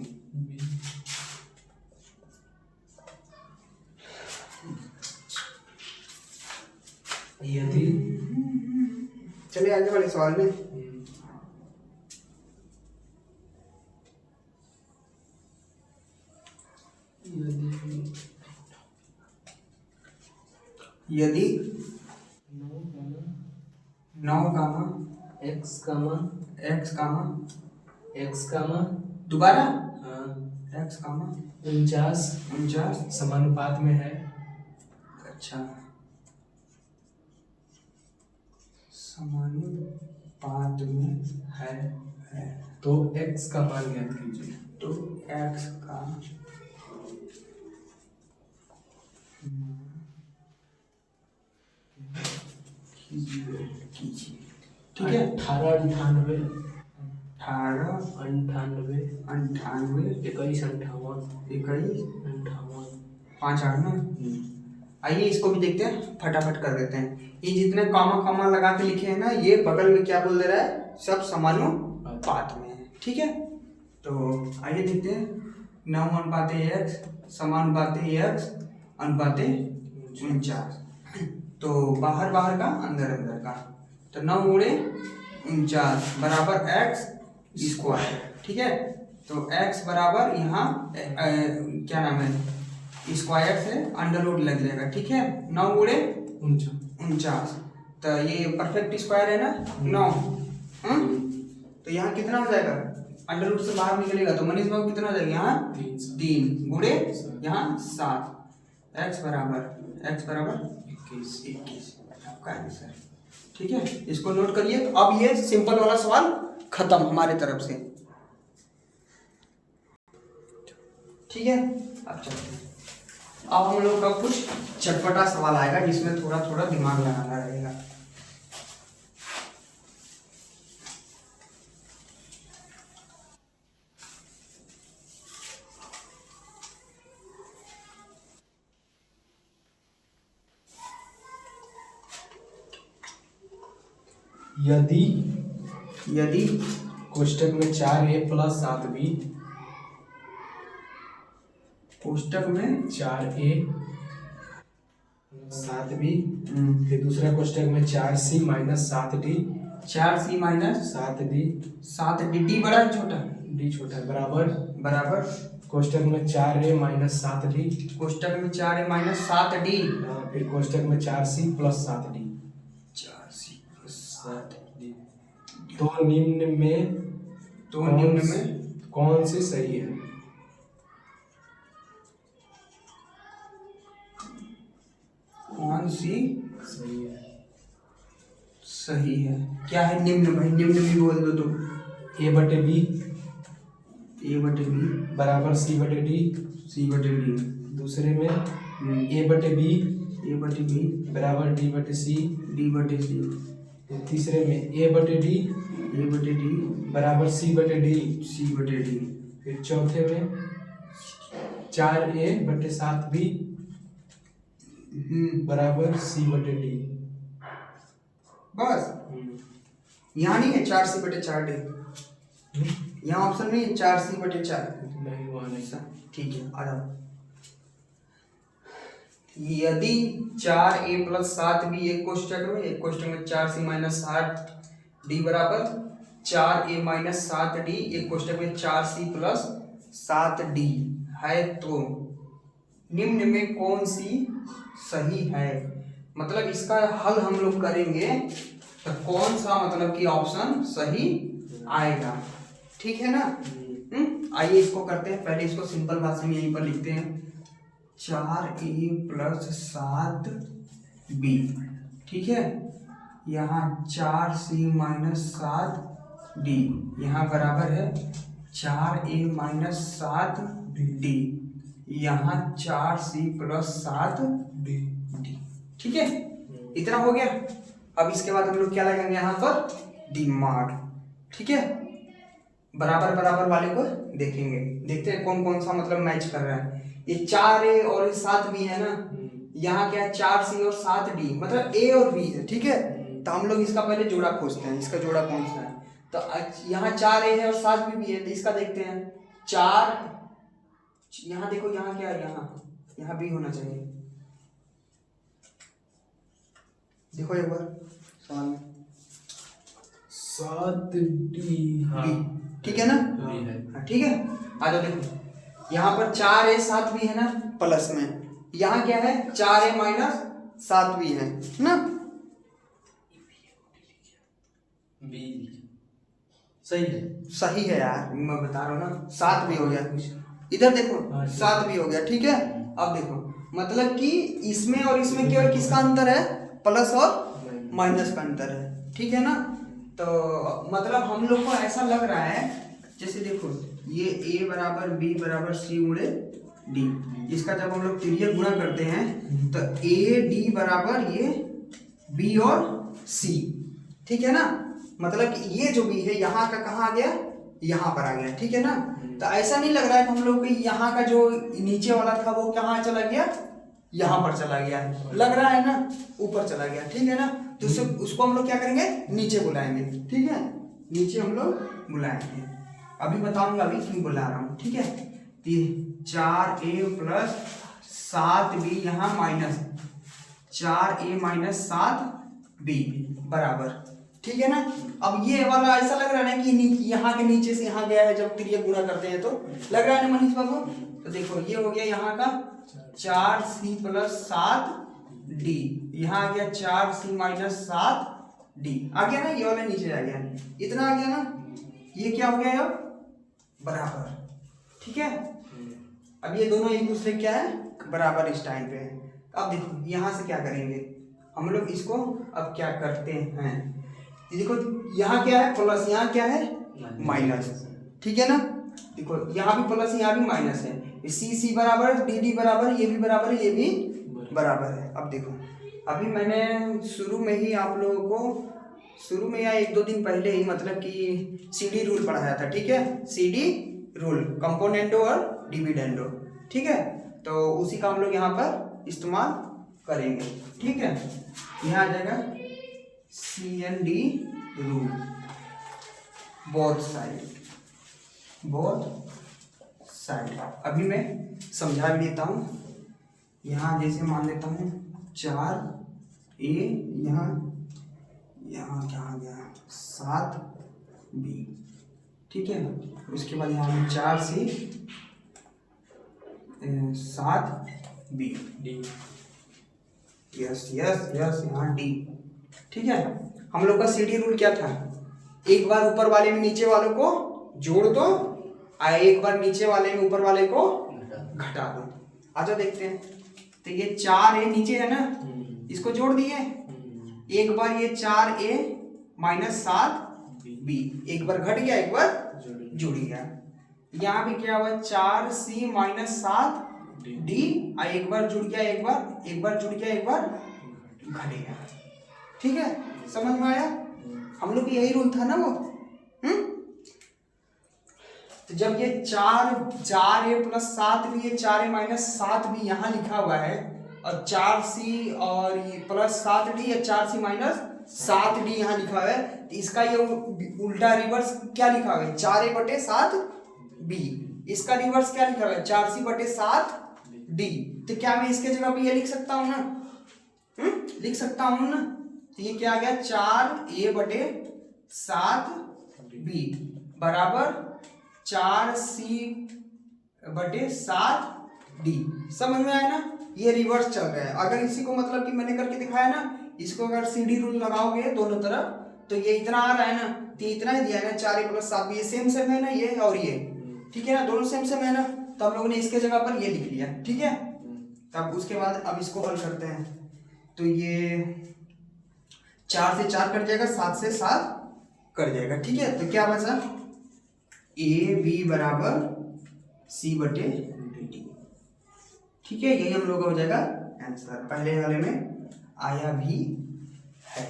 यदि चलिए आगे वाले सवाल में, यदि 9 गामा x कामा x कामा दोबारा हाँ x गामा 49 समानुपात में है। अच्छा, समानुपात में है है, तो x का मान ज्ञात कीजिए। तो x का कीजिए, ठीक है। 18 98 18 98 98 21 58 21 58 5 8 ना। आइए इसको भी देखते हैं, फटाफट कर देते हैं। ये जितने कॉमा कॉमा लगा के लिखे हैं ना, ये बगल में क्या बोल दे रहा है, सब समानुपात में है, ठीक है। तो आइए देखते हैं, 9 अनुपात x समानुपात x अनुपात 49। तो बाहर बाहर का अंदर अंदर का, तो 9 गुणे 49 बराबर x स्क्वायर, ठीक है। तो x बराबर यहाँ क्या नाम है, स्क्वायर से अंडर रूट लग जाएगा, ठीक है। 9 गुणे 49, तो ये परफेक्ट स्क्वायर है ना 9, तो यहाँ कितना हो जाएगा, अंडर रूट से बाहर निकलेगा तो मनीष बाबू कितना हो जाएगा, यहाँ 3 गुणे यहाँ 7, x बराबर 21 आपका आंसर, ठीक है। इसको नोट करिए। तो अब ये सिंपल वाला सवाल खत्म हमारे तरफ से, ठीक है। अब चलते हैं, अब हम लोग का कुछ चटपटा सवाल आएगा जिसमें थोड़ा थोड़ा दिमाग लगाना रहेगा। यदि कोष्टक में 4a प्लस 7b, कोष्टक में 4a 7b, फिर दूसरा कोष्टक में 4c minus 7d, 4c minus 7d, 7d, D बड़ा है छोटा, d छोटा है, बराबर कोष्टक में 4a माइनस 7d, कोष्टक में 4a माइनस 7d, फिर कोष्टक में 4c plus 7d, 4c plus 7d। तो निम्न में कौन सी सही है? कौन सी सही है? सही है? क्या है निम्न, भाई निम्न भी बोल दो तुम। a बटे b बराबर c बटे d, दूसरे में a बटे b बराबर d बटे c, तीसरे में a बटे d बराबर c बटे d, फिर चौथे में 4a बटे 7b बराबर c बटे d। बस यहाँ नहीं है 4c/4d, यहाँ ऑप्शन नहीं है 4c/4। नहीं, वहाँ नहीं। ठीक है, आ जाओ। यदि 4a प्लस 7b एक कोष्टक में 4c माइनस 7d बराबर 4a माइनस 7d एक कोष्टक में 4c प्लस 7d है तो निम्न में कौन सी सही है। मतलब इसका हल हम लोग करेंगे तो कौन सा मतलब कि ऑप्शन सही आएगा। ठीक है ना। आइए इसको करते हैं। पहले इसको सिंपल भाषा में यहीं पर लिखते हैं 4a प्लस 7b। ठीक है। यहाँ 4c माइनस 7d यहाँ बराबर है 4a माइनस 7d यहाँ 4c प्लस 7d। ठीक है, इतना हो गया। अब इसके बाद हम लोग क्या लगाएंगे यहाँ पर डिमांड। ठीक है, बराबर बराबर वाले को देखेंगे, देखते हैं कौन कौन सा मतलब मैच कर रहा है। ये 4a और 7b है ना, यहाँ क्या है 4c और 7d मतलब a और b है। ठीक है, तो हम लोग इसका पहले जोड़ा खोजते हैं, इसका जोड़ा कौन सा है। तो यहाँ 4a है और 7b भी है, तो इसका देखते हैं 4, यहाँ देखो यहाँ क्या है, यहाँ b होना चाहिए। देखो एक बार सवाल में 7d हाँ। ठीक है ना। हाँ ठीक है, आ जाओ देखो यहाँ पर 4a 7b है ना प्लस में, यहाँ क्या है 4a माइनस 7b है ना। b सही है, सही है यार, मैं बता रहा हूँ ना 7b हो गया। इधर देखो 7b हो गया। ठीक है, अब देखो मतलब कि इसमें और इसमें केवल किसका अंतर है, प्लस और माइनस का अंतर है। ठीक है ना। तो मतलब हम लोग को ऐसा लग रहा है जैसे देखो ये a बराबर b बराबर c गुणे d, इसका जब हम लोग तिर्यक गुणा करते हैं तो a d बराबर ये b और c। ठीक है ना, मतलब कि ये जो b है यहाँ का कहाँ आ गया, यहाँ पर आ गया। ठीक है ना, तो ऐसा नहीं लग रहा है कि हम लोग को यहाँ का जो नीचे वाला था वो कहाँ चला गया, यहाँ पर चला गया, लग रहा है ना ऊपर चला गया। ठीक है ना, तो उसको हम लोग क्या करेंगे, नीचे बुलाएंगे। ठीक है, नीचे हम लोग बुलाएंगे, अभी बताऊंगा अभी क्यों बुला रहा हूँ। ठीक है, 4a प्लस 7b यहाँ माइनस 4a माइनस 7b बराबर। ठीक है ना। अब ये वाला ऐसा लग रहा है ना कि यहाँ के नीचे से यहाँ गया है, जब तिर्यक गुणा करते हैं तो लग रहा है ना मनीष बाबू। तो देखो ये हो गया यहाँ का 4c प्लस 7d, यहाँ आ गया 4c माइनस 7d आ गया ना, ये वाला नीचे आ गया, इतना आ गया ना, ये क्या हो गया अब बराबर। ठीक है, अब ये दोनों एक दूसरे क्या है बराबर इस टाइम पे। अब देखो यहाँ से क्या करेंगे हम लोग, इसको अब क्या करते हैं, देखो यहाँ क्या है प्लस, यहाँ क्या है माइनस। ठीक है ना, देखो यहाँ भी प्लस यहाँ भी माइनस है, सी बराबर डी बराबर, ये भी बराबर है ये भी बराबर है। अब देखो अभी मैंने शुरू में ही आप लोगों को शुरू में या 1-2 दिन पहले ही मतलब कि CD रूल पढ़ाया था। ठीक है, CD रूल कंपोनेंडो और डिविडेंडो। ठीक है, तो उसी का हम लोग यहाँ पर इस्तेमाल करेंगे। ठीक है, यहाँ आ जाएगा CND रूल, बोथ साइड। अभी मैं समझा भी देता हूँ। यहाँ जैसे मान लेता हूँ 4a, यहाँ क्या आ गया 7b। ठीक है, उसके बाद यहाँ 4c 7b d, यस यहाँ d। ठीक है, हम लोग का CD रूल क्या था, एक बार ऊपर वाले में नीचे वालों को जोड़ दो और एक बार नीचे वाले में ऊपर वाले को घटा दो। अच्छा देखते हैं, तो ये 4a नीचे है ना, इसको जोड़ दिए, एक बार ये 4a माइनस 7b, एक बार घट गया एक बार जुड़ गया। यहाँ भी क्या हुआ 4c माइनस 7d, एक बार जुड़ गया एक बार जुड़ गया एक बार घट गया। ठीक है, समझ में आया, हम लोग यही रूल था ना वो। तो जब ये 4a प्लस 7b, ये 4a माइनस 7b यहाँ लिखा हुआ है और 4c और ये प्लस 7d या 4c माइनस 7d यहाँ लिखा हुआ है, तो इसका ये उल्टा रिवर्स क्या लिखा हुआ है 4a बटे 7b, इसका रिवर्स क्या लिखा हुआ है 4c बटे 7d। तो क्या मैं इसके जगह पे ये लिख सकता हूँ ना? लिख सकता हूँ ना? तो ये क्या आ गया 4a/7b बराबर 4c/7d। समझ में आया ना? ये रिवर्स चल रहा है। अगर इसी को मतलब कि मैंने करके दिखाया ना, इसको अगर CD रूल लगाओगे दोनों तरफ तो ये इतना आ रहा है ना, तो इतना ही दिया है ना 4a+7b। ये सेम सेम है ना, ये और ये, ठीक है ना, दोनों सेम सेम है ना। तो हम लोगों ने इसके जगह पर ये लिख लिया, ठीक है। तब उसके बाद अब इसको हल करते हैं। तो ये 4 से 4 कट जाएगा, 7 से 7 कट जाएगा, ठीक है। तो क्या बचा? AB बराबर C/D, ठीक है। यही हम लोग का हो जाएगा आंसर। पहले वाले में आया भी है।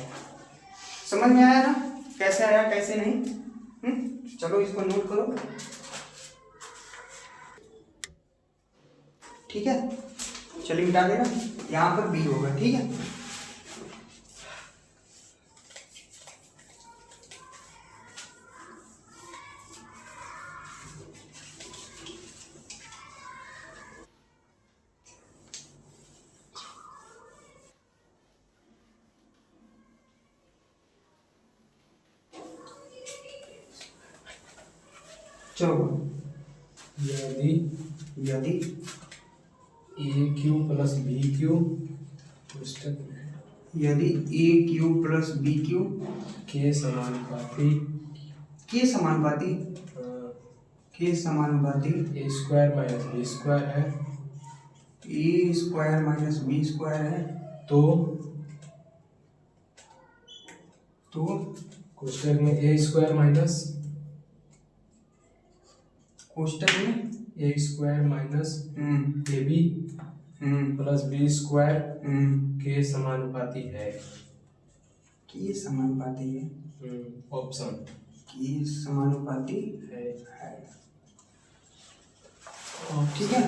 समझ में आया ना कैसे आया कैसे नहीं? चलो इसको नोट करो, ठीक है। चलिए मिटा देना, यहाँ पर B होगा, ठीक है। चलो यदि यदि AQ + BQ यदि AQ + BQ के समानुपाती के समानुपाती A² - B² है, A² - B² है, तो कोष्टक में A² - कोष्टक में A² - AB + B² के समानुपाती है। के समानुपाती है, ऑप्शन के समानुपाती है। ठीक है।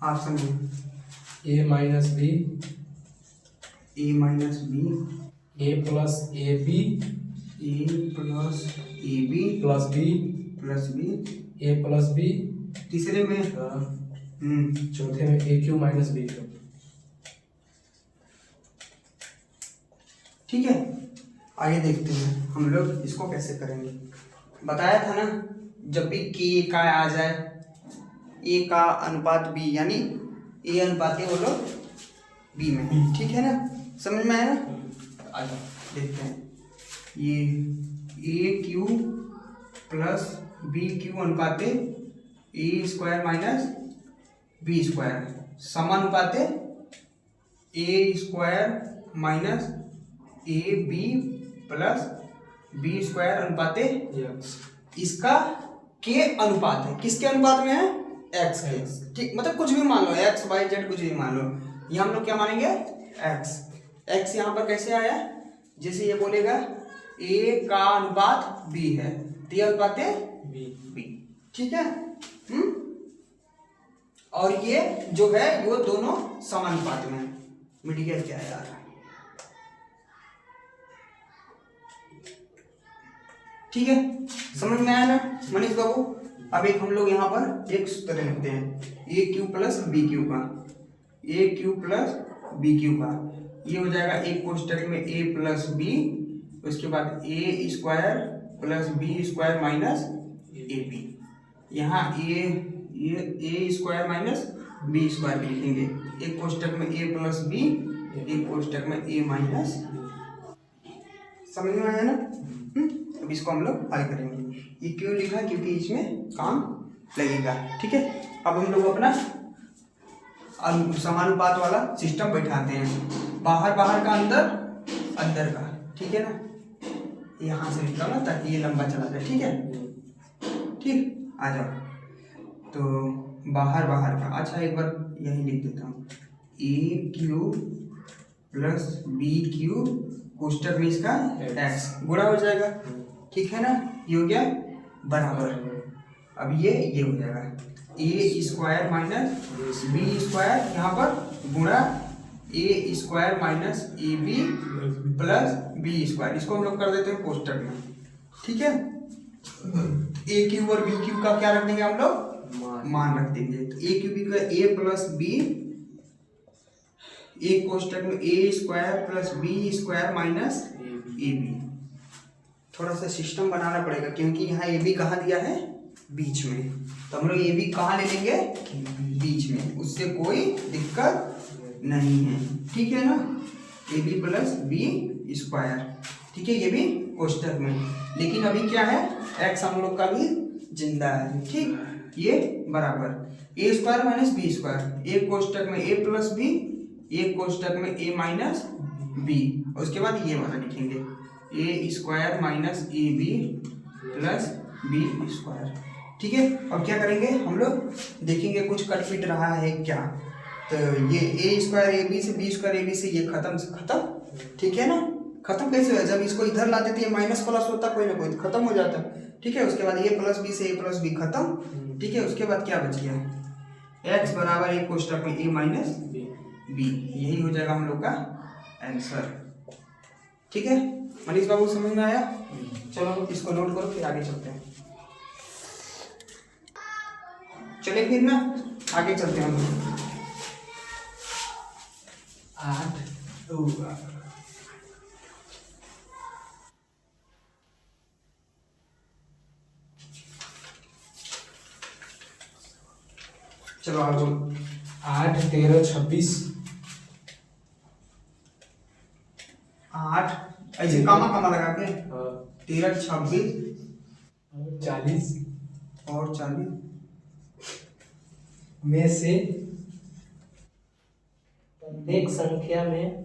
ऑप्शन है A - B A - B A + AB A + B B A + B तीसरे में चौथे में AQ - BQ। ठीक है। आगे देखते हैं हम लोग इसको कैसे करेंगे। बताया था ना, जब भी के का आ जाए, A का अनुपात B यानी A अनुपात वो लोग B में, ठीक है ना। समझ में आया ना? आ जाओ देखते हैं। ये AQ + BQ अनुपात A² - B² समानुपाते A² - AB + B² अनुपाते इसका के अनुपात है। किसके अनुपात में है? X के, ठीक। मतलब कुछ भी मान लो, X Y Z कुछ भी मान लो। ये हम लोग क्या मानेंगे? X यहाँ पर कैसे आया? जैसे ये बोलेगा A का अनुपात B है, तो ये अनुपात है B, ठीक है। और ये जो है वो दोनों समानुपात में है। मीडियन क्या है यार? ठीक है, समझ में आया ना मनीष बाबू? अब एक हम लोग यहाँ पर एक सूत्र लिखते हैं AQ + BQ का, AQ + BQ का। ये हो जाएगा एक कोष्टक में A + B, उसके बाद A² + B² - AB। यहाँ A² - B² लिखेंगे। एक कोष्टक में A + B, एक कोष्टक में A - समझ में आया ना? अब इसको हम लोग हल करेंगे। ये क्यों लिखा? क्योंकि इसमें काम लगेगा, ठीक है। अब हम लोग अपना समानुपात वाला सिस्टम बैठाते हैं। बाहर बाहर का, अंदर अंदर का, ठीक है ना। यहाँ से निकालना ताकि ये लंबा चला जाए, ठीक है। ठीक, आ जाओ। तो बाहर बाहर का, अच्छा एक बार यही लिख देता हूँ AQ + BQ कोष्टक में इसका X गुणा हो जाएगा, ठीक है ना। ये हो गया बराबर। अब ये हो जाएगा A² - B² यहाँ पर गुणा A² - AB + B²। इसको हम लोग कर देते हैं कोष्टक में, ठीक है। AQ और BQ का क्या रख देंगे हम लोग? मान रख देंगे। तो AQ का A + B एक कोष्टक में A square plus B square minus A B. थोड़ा सा सिस्टम बनाना पड़ेगा क्योंकि यहाँ ए बी कहाँ दिया है, बीच में, तो हम लोग ए बी कहाँ ले लेंगे, बीच में, उससे कोई दिक्कत नहीं है, ठीक है ना। A B plus B square, ठीक है, ये भी कोष्टक में, लेकिन अभी क्या है, एक्स हम लोग का भी जिंदा है, ठीक, ये बराबर ए स्क्वायर माइनस बी स्क्वायर, एक कोष्टक में ए प्लस बी, एक कोष्टक में ए माइनस बी, उसके बाद ये वाला लिखेंगे A square minus A B plus B square, ठीक है। अब क्या करेंगे हम लोग, देखेंगे कुछ कट पिट रहा है क्या, तो ये ए स्क्वायर ए बी से बी स्क्वायर ए बी से ये खत्म, ठीक है ना। खत्म कैसे हुआ, जब इसको इधर लाते थे ये माइनस प्लस होता कोई ना कोई, खत्म हो जाता, ठीक है। उसके बाद ए प्लस बी से ए प्लस बी खत्म, ठीक है। उसके बाद क्या बच गया, एक्स बराबर एक कोष्टक में ए माइनस बी, यही हो जाएगा हम लोग का आंसर, ठीक है। मनीष बाबू समझ में आया, चलो इसको नोट करो फिर आगे चलते हैं, चले फिर ना आगे चलते हैं हम लोग। 8 चलो आगे, 8 13 26 8 ऐसे कामा कामा लगा के 13 26 40 और 40 में से प्रत्येक संख्या में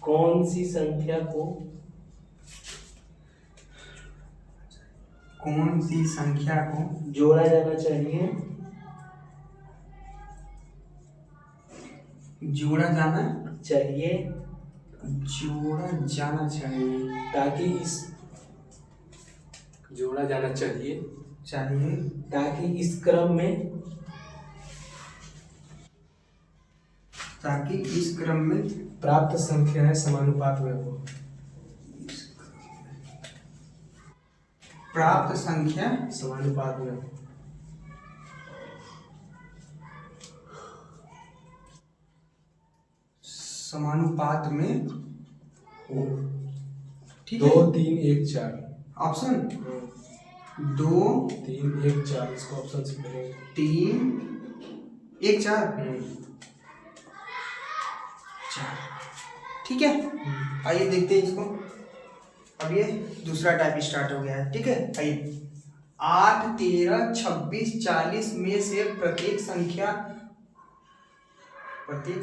कौन सी संख्या को जोड़ा जाना चाहिए ताकि इस क्रम में प्राप्त संख्याएं समानुपात में हो। प्राप्त संख्या समानुपात में हो। समानुपात में हो, ठीक 2 है। 3 1 4 ऑप्शन 2 3 1 4, इसको ऑप्शन से करेंगे 3 1 4 4, ठीक है। आइए देखते हैं इसको, अब ये दूसरा टाइप स्टार्ट हो गया है, ठीक है। आइए 8 13 26 40 में से प्रत्येक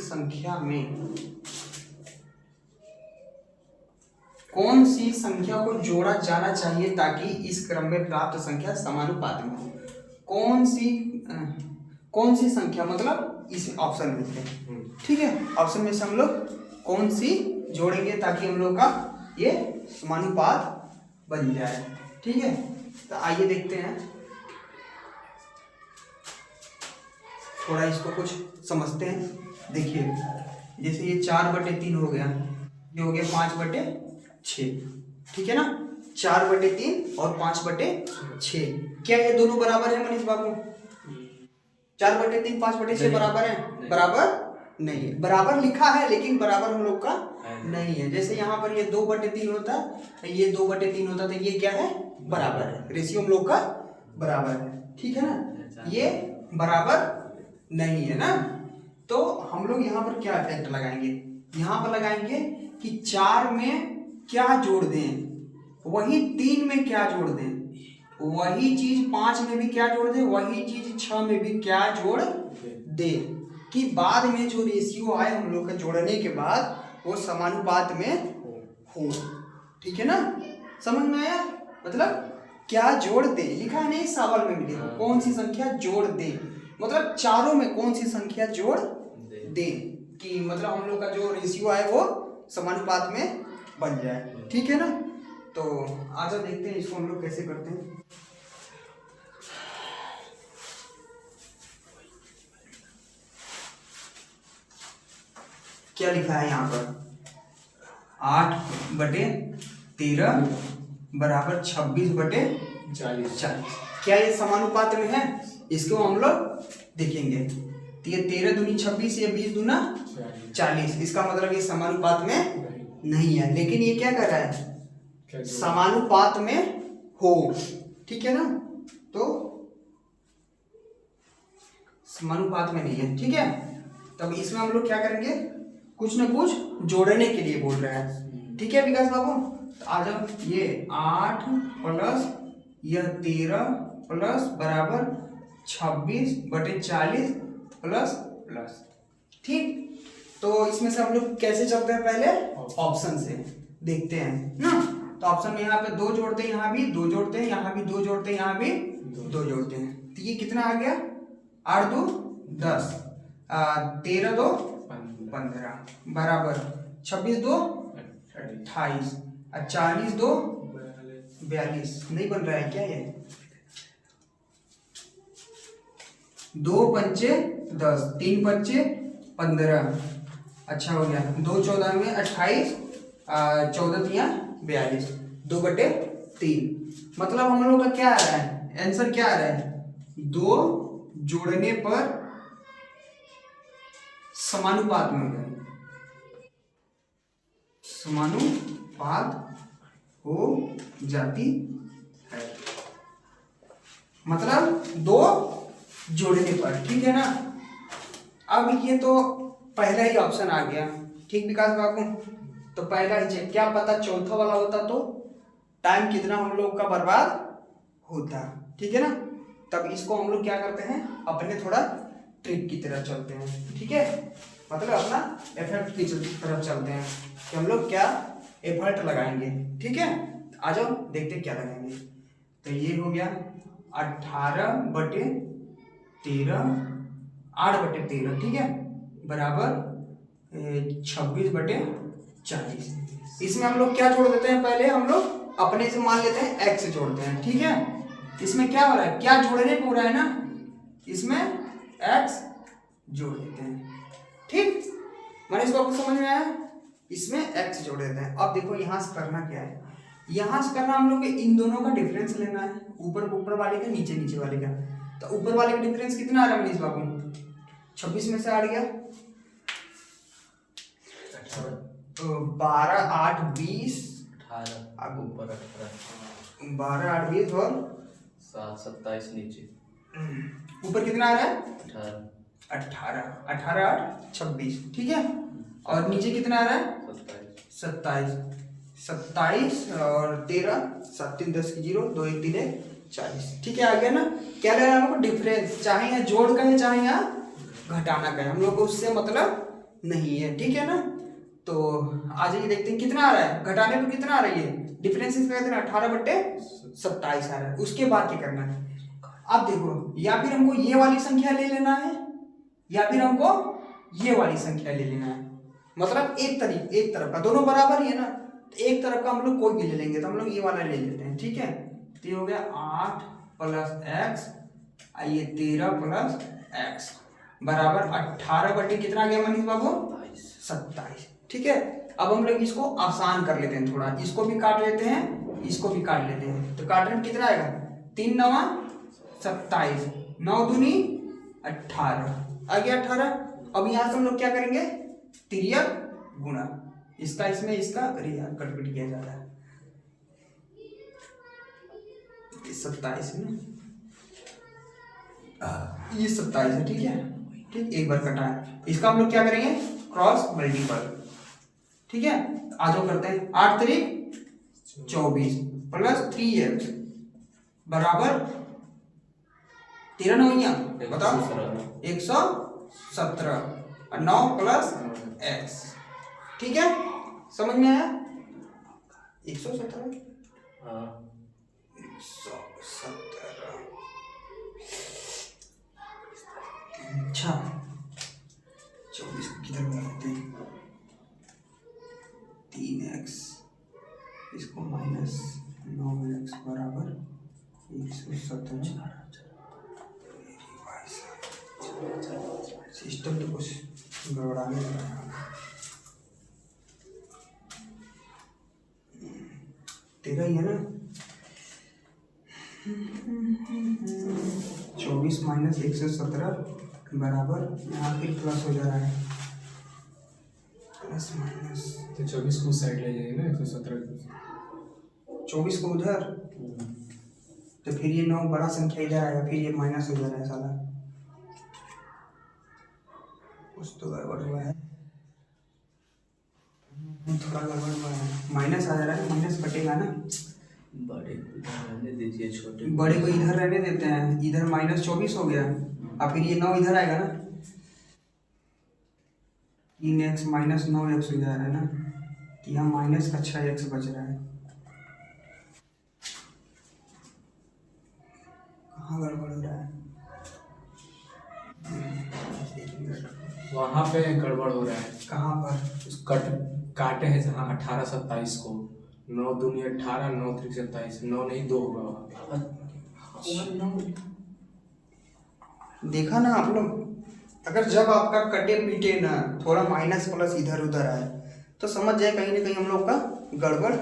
संख्या में कौन सी संख्या को जोड़ा जाना चाहिए ताकि इस क्रम में प्राप्त संख्या समानुपात में हो। कौन सी संख्या मतलब इस ऑप्शन में से, ठीक है। ऑप्शन में से हम लोग कौन सी जोड़ेंगे ताकि हम लोग का ये समानुपात बन जाए, ठीक है। तो आइए देखते हैं, थोड़ा इसको कुछ समझते हैं। देखिए जैसे ये 4/3 हो गया, ये हो गया 5/6, ठीक है ना। 4/3 और 5/6, क्या ये दोनों बराबर है मनीष बाबू? 4/3 5/6 बराबर है? बराबर नहीं है, बराबर लिखा है लेकिन बराबर हम लोग का नहीं है। जैसे यहाँ पर ये 2/3 होता, ये 2/3 होता, तो ये क्या है, बराबर है, रेशियो हम लोग का बराबर है, ठीक है ना। ये बराबर नहीं है ना, तो हम लोग यहाँ पर क्या इफेक्ट लगाएंगे, यहाँ पर लगाएंगे कि 4 में क्या जोड़ दें, वही 3 में क्या जोड़ दें, वही चीज 5 में भी क्या जोड़ दें, वही चीज 6 में भी क्या जोड़ दें, कि बाद में जो रेशियो आए हम लोग का जोड़ने के बाद वो समानुपात में हो, ठीक है ना। समझ में आया, मतलब क्या जोड़ दे लिखा है नहीं, सवाल में मिलेगा कौन सी संख्या जोड़ दे, मतलब चारों में कौन सी संख्या जोड़ दे, कि मतलब हम लोग का जो रेशियो आए वो समानुपात में बन जाए, ठीक है ना। तो आजा देखते हैं इसको हम लोग कैसे करते हैं। क्या लिखा है यहाँ पर, 8/13 बराबर 26/40। क्या ये समानुपात में है? इसको हम लोग देखेंगे तो ये 13 दूनी 26, ये 20 दूना 40। इसका मतलब ये समानुपात में नहीं है, लेकिन ये क्या कर रहा है, समानुपात में हो, ठीक है ना। तो समानुपात में नहीं है, ठीक है। तब इसमें हम लोग क्या करेंगे, कुछ ना कुछ जोड़ने के लिए बोल रहे हैं, ठीक है विकास बाबू। तो आ जाओ, ये 8 प्लस यह 13 प्लस बराबर 26/40 प्लस प्लस, ठीक। तो इसमें से हम लोग कैसे चलते हैं, पहले ऑप्शन से देखते हैं ना। तो ऑप्शन में यहाँ पे 2 जोड़ते हैं, यहाँ भी 2 जोड़ते हैं, यहाँ भी 2 जोड़ते हैं, यहाँ भी 2 जोड़ते हैं। तो ये कितना आ गया, 8 2 10, 13 2 15 बराबर 26 2 28 और 40 2 42। नहीं बन रहा है क्या ये, 2 पंचे 10, 3 पंचे 15, अच्छा हो गया। 2 14 में 28, 14 तिया 42, 2/3। मतलब हम लोग का क्या आ रहा है, आंसर क्या आ रहा है, 2 जोड़ने पर समानुपात में हो, समानुपात हो जाती है, मतलब 2 जोड़ने पर, ठीक है ना। अब ये तो पहला ही ऑप्शन आ गया, ठीक विकास बाबू। तो पहला ही चेक, क्या पता चौथा वाला होता तो टाइम कितना हम लोग का बर्बाद होता, ठीक है ना। तब इसको हम लोग क्या करते हैं, अपने थोड़ा ट्रिक की तरफ चलते हैं, ठीक है। मतलब अपना एफर्ट की तरफ चलते हैं कि हम लोग क्या एफर्ट लगाएंगे, ठीक है। आ जाओ देखते क्या लगाएंगे। तो ये हो गया 18/13, 8/13, ठीक है, बराबर 26/40। इसमें हम लोग क्या जोड़ देते हैं, पहले हम लोग अपने से मान लेते हैं x जोड़ते हैं, ठीक है। इसमें क्या हो रहा है, क्या जोड़ने को हो रहा है ना, इसमें x जोड़ देते हैं, ठीक। मैंने इसको आपको समझ में आया, इसमें x जोड़ देते हैं। अब देखो यहाँ से करना क्या है, यहाँ से करना हम लोग को इन दोनों का डिफरेंस लेना है, ऊपर वाले का, नीचे वाले का। तो ऊपर वाले का डिफरेंस कितना आ रहा है मनीष बाबू, 26 में से 8 गया, तो 12 8 20, 12 8 20 और 7 27 नीचे, ऊपर कितना आ रहा है, 18 18 8 26, ठीक है। और नीचे कितना आ रहा है, 27 27 और 13 7 3 10 की 0 2 1 3 1 40, ठीक है। आ गया ना। क्या ले रहा है हमको, डिफरेंस, चाहे यहाँ जोड़ का है चाहे यहाँ घटाना का है, हम लोग को उससे मतलब नहीं है, ठीक है ना। तो आ जाइए देखते हैं कितना आ रहा है, घटाने पर कितना आ रहा है, ये डिफरेंस इसका कहते हैं 18/27 आ रहा है। उसके बाद क्या करना है, अब देखो, या फिर हमको ये वाली संख्या ले लेना है या फिर हमको ये वाली संख्या ले लेना है। मतलब एक तरफ का, दोनों बराबर ही है ना, तो एक तरफ का हम लोग कोई भी ले लेंगे, तो हम लोग ये वाला ले लेते हैं, ठीक है। तो ये हो गया 8 + x, ये 13 + x बराबर 18 कितना आ गया मनीष बाबू, 27, ठीक है। अब हम लोग इसको आसान कर लेते हैं थोड़ा, इसको भी काट लेते हैं, इसको भी काट लेते हैं। तो काटने में कितना आएगा, 3 9 27, 9 दूनी 18 आ गया 18। अब यहाँ से हम लोग क्या करेंगे, तिर्यक गुणा, इसका इसमें इसका, अरे यार कट किया जा रहा है, 27 है ना, ये 27 है, ठीक है, ठीक। एक बार कटा है, इसका हम लोग क्या करेंगे, क्रॉस मल्टीपल, ठीक है। आ जाओ करते हैं, 8 3 24 प्लस 3x बराबर 13 9 बताओ 117 और 9 + x, ठीक है। समझ में आया, 117 अच्छा 24 किधर बनाते हैं, 3x, इसको -9x बराबर 117। सिस्टम तो कुछ गड़बड़ाने लगा है। 13 ही है ना, 24 - 117 बराबर यहाँ फिर प्लस हो जा रहा है, प्लस माइनस तो 24 को उस साइड ले जाइए ना, 117 24 को उधर, तो फिर ये 9 बड़ा संख्या इधर आएगा, फिर ये माइनस हो जा रहा है साला, कुछ तो गड़बड़ हुआ है, थोड़ा गड़बड़ हुआ है, माइनस आ जा रहा है, माइनस कटेगा ना, बड़े को रहने दीजिए, छोटे बड़े को इधर रहने देते हैं, इधर -24 हो गया, और फिर ये 9 इधर आएगा ना, 3x -9x हो जा रहा है ना, तो यहाँ माइनस का 6x बच रहा है, कहाँ गड़बड़ हो रहा है, वहाँ पे गड़बड़ हो रहा है। कहाँ पर, उस काटे हैं जहाँ 18 27 को, 9 दूनी 18, 9 3 27, 9 नहीं 2 होगा वहाँ पे। देखा ना आप लोग, अगर जब आपका कटे पीटे ना थोड़ा माइनस प्लस इधर उधर आए तो समझ जाए कहीं ना कहीं हम लोग का गड़बड़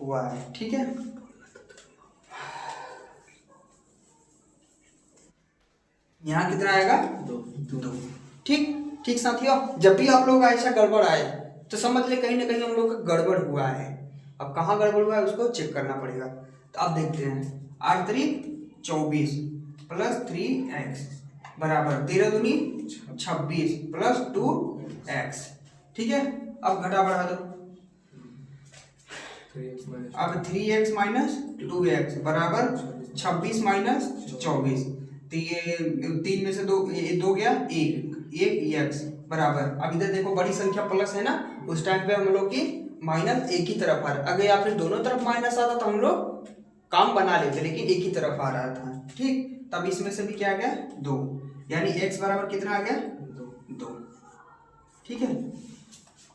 हुआ है, ठीक है। यहाँ कितना आएगा, 2। ठीक ठीक साथियों, जब भी आप लोग ऐसा गड़बड़ आए तो समझ ले कहीं ना कहीं हम लोग का गड़बड़ हुआ है। अब कहाँ गड़बड़ हुआ है उसको चेक करना पड़ेगा। तो अब देखते हैं, 8 3 24 प्लस 3x बराबर 13 दूनी 26 प्लस 2x। ठीक है, अब घटा बढ़ा दो। 3x माइनस अब 3x माइनस 2x बराबर 26 माइनस 24। तो ये 3 में से 2 गया, 1 x बराबर। अब इधर देखो बड़ी संख्या प्लस है ना, उस टाइम पे हम लोग की माइनस एक ही तरफ आ रहा। अगर या फिर दोनों तरफ माइनस आता तो हम लोग काम बना लेते, लेकिन एक ही तरफ आ रहा था। ठीक, तब इसमें से भी क्या आ गया, 2, यानी x बराबर कितना आ गया, 2। ठीक है,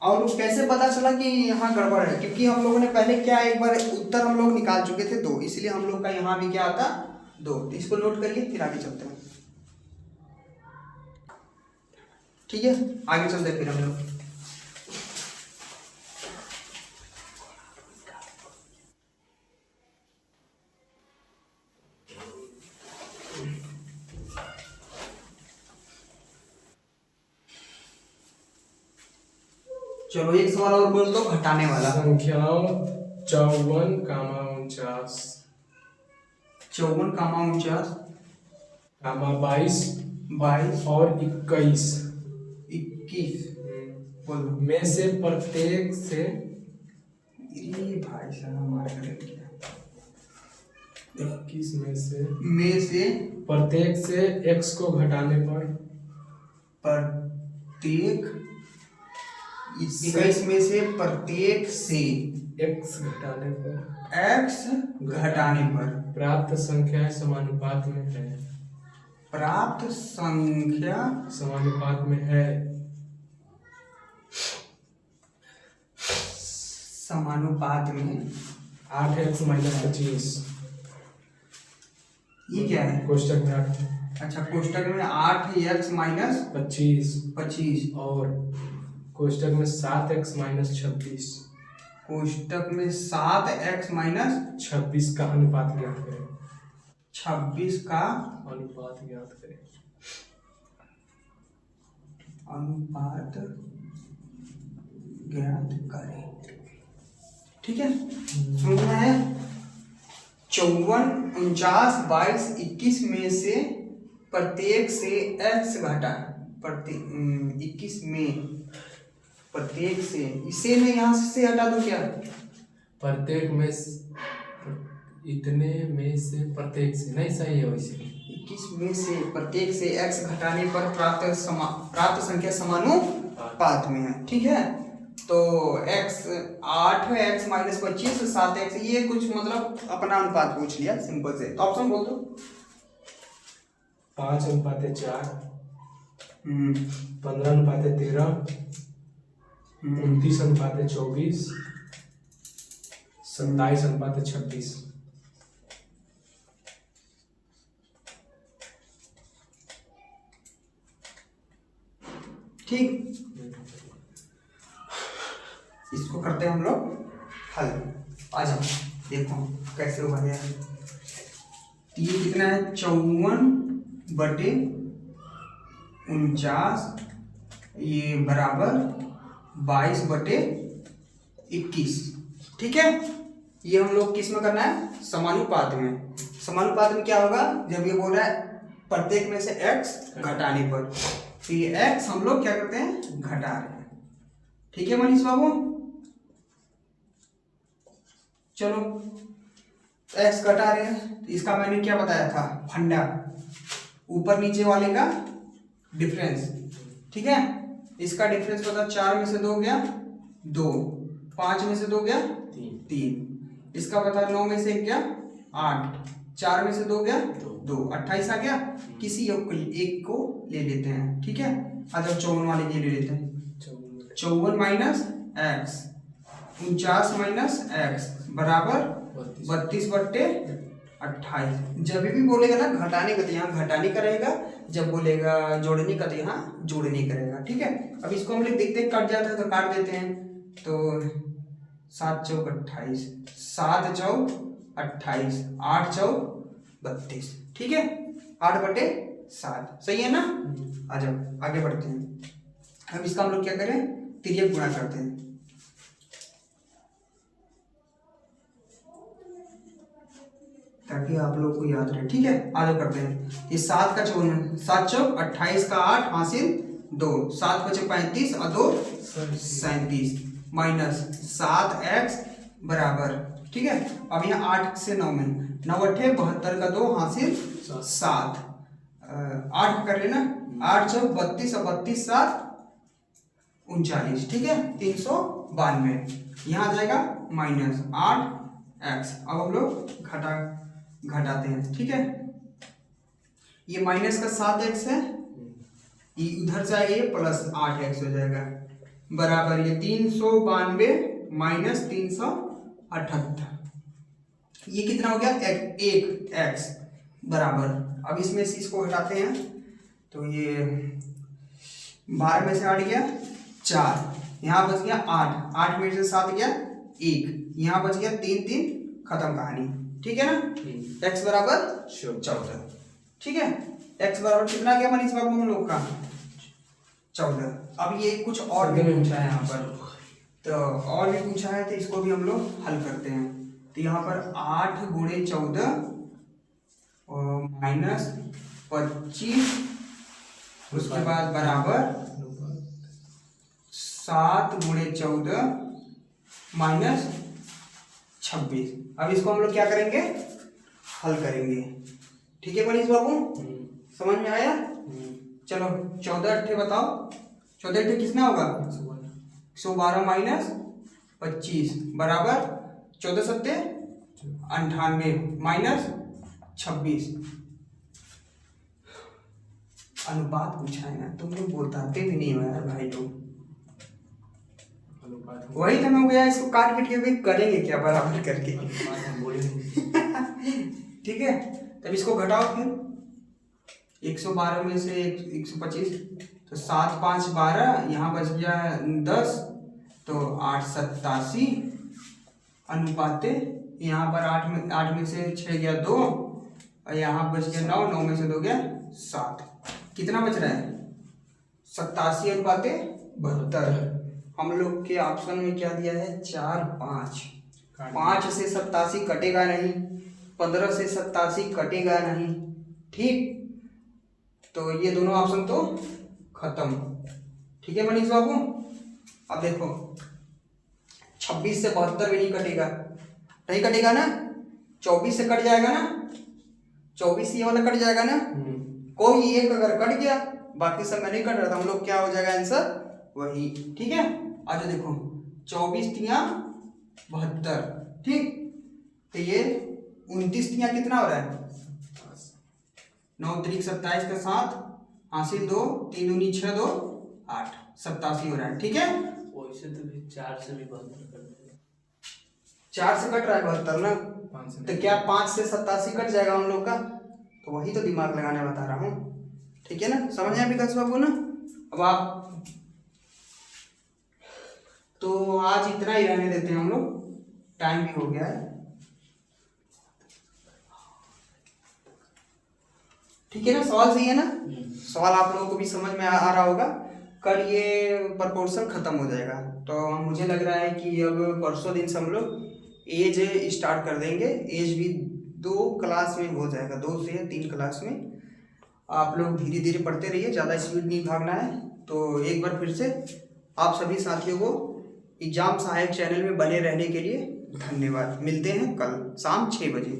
और कैसे पता चला कि यहाँ गड़बड़ है, क्योंकि हम लोगों ने पहले क्या एक बार उत्तर हम लोग निकाल चुके थे 2, इसलिए हम लोग का यहाँ भी क्या आता 2। तो इसको नोट करिए, फिर आगे चलते हैं। ठीक है, आगे चलते हैं फिर हम लोग। चलो एक सवाल और बोल दो, घटाने वाला। संख्याओं 54, 49, 54, 22 22 और 21 बोलो। में से प्रत्येक से ये भाई साहब मार कर क्या, 21 में से प्रत्येक से x को घटाने पर प्रत्येक 21 में से प्रत्येक से x घटाने पर x घटाने पर प्राप्त संख्या समानुपात में है। प्राप्त संख्या समानुपात में है। समानुपात में 8x माइनस 25। ये क्या है, कोष्टक में 8 अच्छा कोष्टक में 8x माइनस 25 और कोष्टक में 7x माइनस 26। कोष्टक में 7x माइनस 26 का अनुपात ज्ञात करें। 26 का अनुपात ज्ञात करें। अनुपात ज्ञात करें। ठीक है, समझ में आया। 54, 49, 22, 21 में से प्रत्येक से x घटा, 21 में प्रत्येक से, इसे मैं यहाँ से हटा दूं क्या, प्रत्येक में इतने में से प्रत्येक से नहीं, सही है वैसे। 21 में से प्रत्येक से x घटाने पर प्राप्त संख्या समानुपात में है। ठीक है, तो x 8x माइनस 25 7x, ये कुछ मतलब अपना अनुपात पूछ लिया सिंपल से। तो ऑप्शन बोल दो। 5:4, 15:13, 29:24, 27:26। ठीक, इसको करते हैं हम लोग हल। आ जाओ, देखो कैसे हुआ है। ये कितना है, 54 बटे 49 ये बराबर 22/21। ठीक है, ये हम लोग किस में करना है, समानुपात में। समानुपात में क्या होगा, जब ये बोल रहा है प्रत्येक में से x घटाने पर, तो ये x हम लोग क्या करते हैं, घटा रहे हैं। ठीक है मनीष बाबू, चलो x घटा रहे हैं, तो इसका मैंने क्या बताया था, फंडा, ऊपर नीचे वाले का डिफरेंस। ठीक है, इसका डिफरेंस पता, 4 में से 2 गया 2, 5 में से 2 गया 3, इसका पता 9 में से 1 गया 8, 4 में से 2 गया 2, 28 आ गया। किसी एक को ले लेते हैं। ठीक है, अच्छा 54 वाले के ले लेते हैं। 54 माइनस एक्स, 49 माइनस एक्स बराबर 32/28। जब भी बोलेगा ना घटाने का तो यहाँ घटाने का रहेगा, जब बोलेगा जोड़ने का तो यहाँ जोड़ने का रहेगा। ठीक है, अब इसको हम लोग देखते हैं, कट जाता है तो काट देते हैं। तो 7 चौक 28, 7 चौक 28, 8 चौक 32। ठीक है, 8/7 सही है ना। आ जाओ आगे बढ़ते हैं। अब इसका हम लोग क्या करें, तिर्यक गुणा करते हैं। ताकि आप लोग को याद रहे। ठीक है, आगे करते हैं। ये 7 का 54, 7 चौक 28 का 8 हासिल 2, 7 5 35 और 2 37 माइनस 7x बराबर। ठीक है, अब यहाँ 8 से 9 में 9 8 72 का 2 हासिल 7, 8 कर लेना, 8 चौक 32 और 32 7 39। ठीक है, 392। यहाँ आ जाएगा माइनस 8x। अब हम लोग घटाते हैं। ठीक है, ये माइनस का 7x है, ये उधर जाएगा, ये प्लस 8x हो जाएगा बराबर ये 392 माइनस 378। ये कितना हो गया, 1x बराबर। अब इसमें से इसको घटाते हैं तो ये 12 में से 8 गया 4, यहाँ बच गया 8, 8 में से 7 गया 1, यहाँ बच गया 3 3, खत्म कहानी। ठीक है ना, x बराबर 14। ठीक है, x बराबर कितना गया मनीष बाबू हम लोग का, 14। अब ये कुछ और भी पूछा है यहाँ पर, तो और भी पूछा है तो इसको भी हम लोग हल करते हैं। तो यहाँ पर 8 गुणे 14 माइनस 25, उसके बाद बराबर 7 गुणे 14 माइनस 26। अब इसको हम लोग क्या करेंगे, हल करेंगे। ठीक है मनीष बाबू, समझ में आया। चलो 14 अट्ठे बताओ, 14 अट्ठे कितना होगा, 112 माइनस 25 बराबर 14 सत्ते 98 माइनस 26। अनुपात पूछा है ना, तुम लोग बताते भी नहीं हो यार भाई लोग। वही तो मैं गया, इसको काट पीट के भी करेंगे क्या बराबर करके। ठीक है, तब इसको घटाओ फिर 112 में से 125, तो 7 5 12, यहाँ बच गया 10, तो 8 87 अनुपाते, यहाँ पर 8 में से 6 गया 2, और यहाँ बच गया 9, 9 में से 2 गया 7, कितना बच रहा है 87 अनुपाते 72। हम लोग के ऑप्शन में क्या दिया है 4 5, 5 से 87 कटेगा नहीं, 15 से 87 कटेगा नहीं। ठीक, तो ये दोनों ऑप्शन तो खत्म। ठीक है मनीष बाबू, अब देखो 26 से 72 भी नहीं कटेगा, नहीं कटेगा ना, 24 से कट जाएगा ना, 24 ये वाला कट जाएगा ना, कोई एक अगर कट गया बाकी सब में नहीं कट रहा, तो हम लोग क्या हो जाएगा आंसर वही। ठीक है, अच्छा देखो 24 तिया 72, ठीक, तो ये 29 तिया कितना हो रहा है 9 3 27 का 7 हासिल 2, 3 दूनी 6 2 8, 87 हो रहा है। ठीक है, वैसे तो भी 4 से भी 72 कर देगा, 4 से कट रहा है 72 ना, तो क्या 5 से 87 कट जाएगा हम लोग का, तो वही तो दिमाग लगाने बता रहा हूँ। ठीक है ना, समझ आए विकास बाबू ना। अब आप तो आज इतना ही रहने देते हैं हम लोग, टाइम भी हो गया है। ठीक है ना, सवाल सही है ना, सवाल आप लोगों को भी समझ में आ रहा होगा। कल ये प्रपोर्शन ख़त्म हो जाएगा, तो मुझे लग रहा है कि अब परसों दिन से हम लोग एज स्टार्ट कर देंगे। एज भी 2 क्लास में हो जाएगा, 2 से 3 क्लास में। आप लोग धीरे धीरे पढ़ते रहिए, ज़्यादा स्पीड नहीं भागना है। तो एक बार फिर से आप सभी साथियों को एग्जाम सहायक चैनल में बने रहने के लिए धन्यवाद। मिलते हैं कल शाम 6 बजे।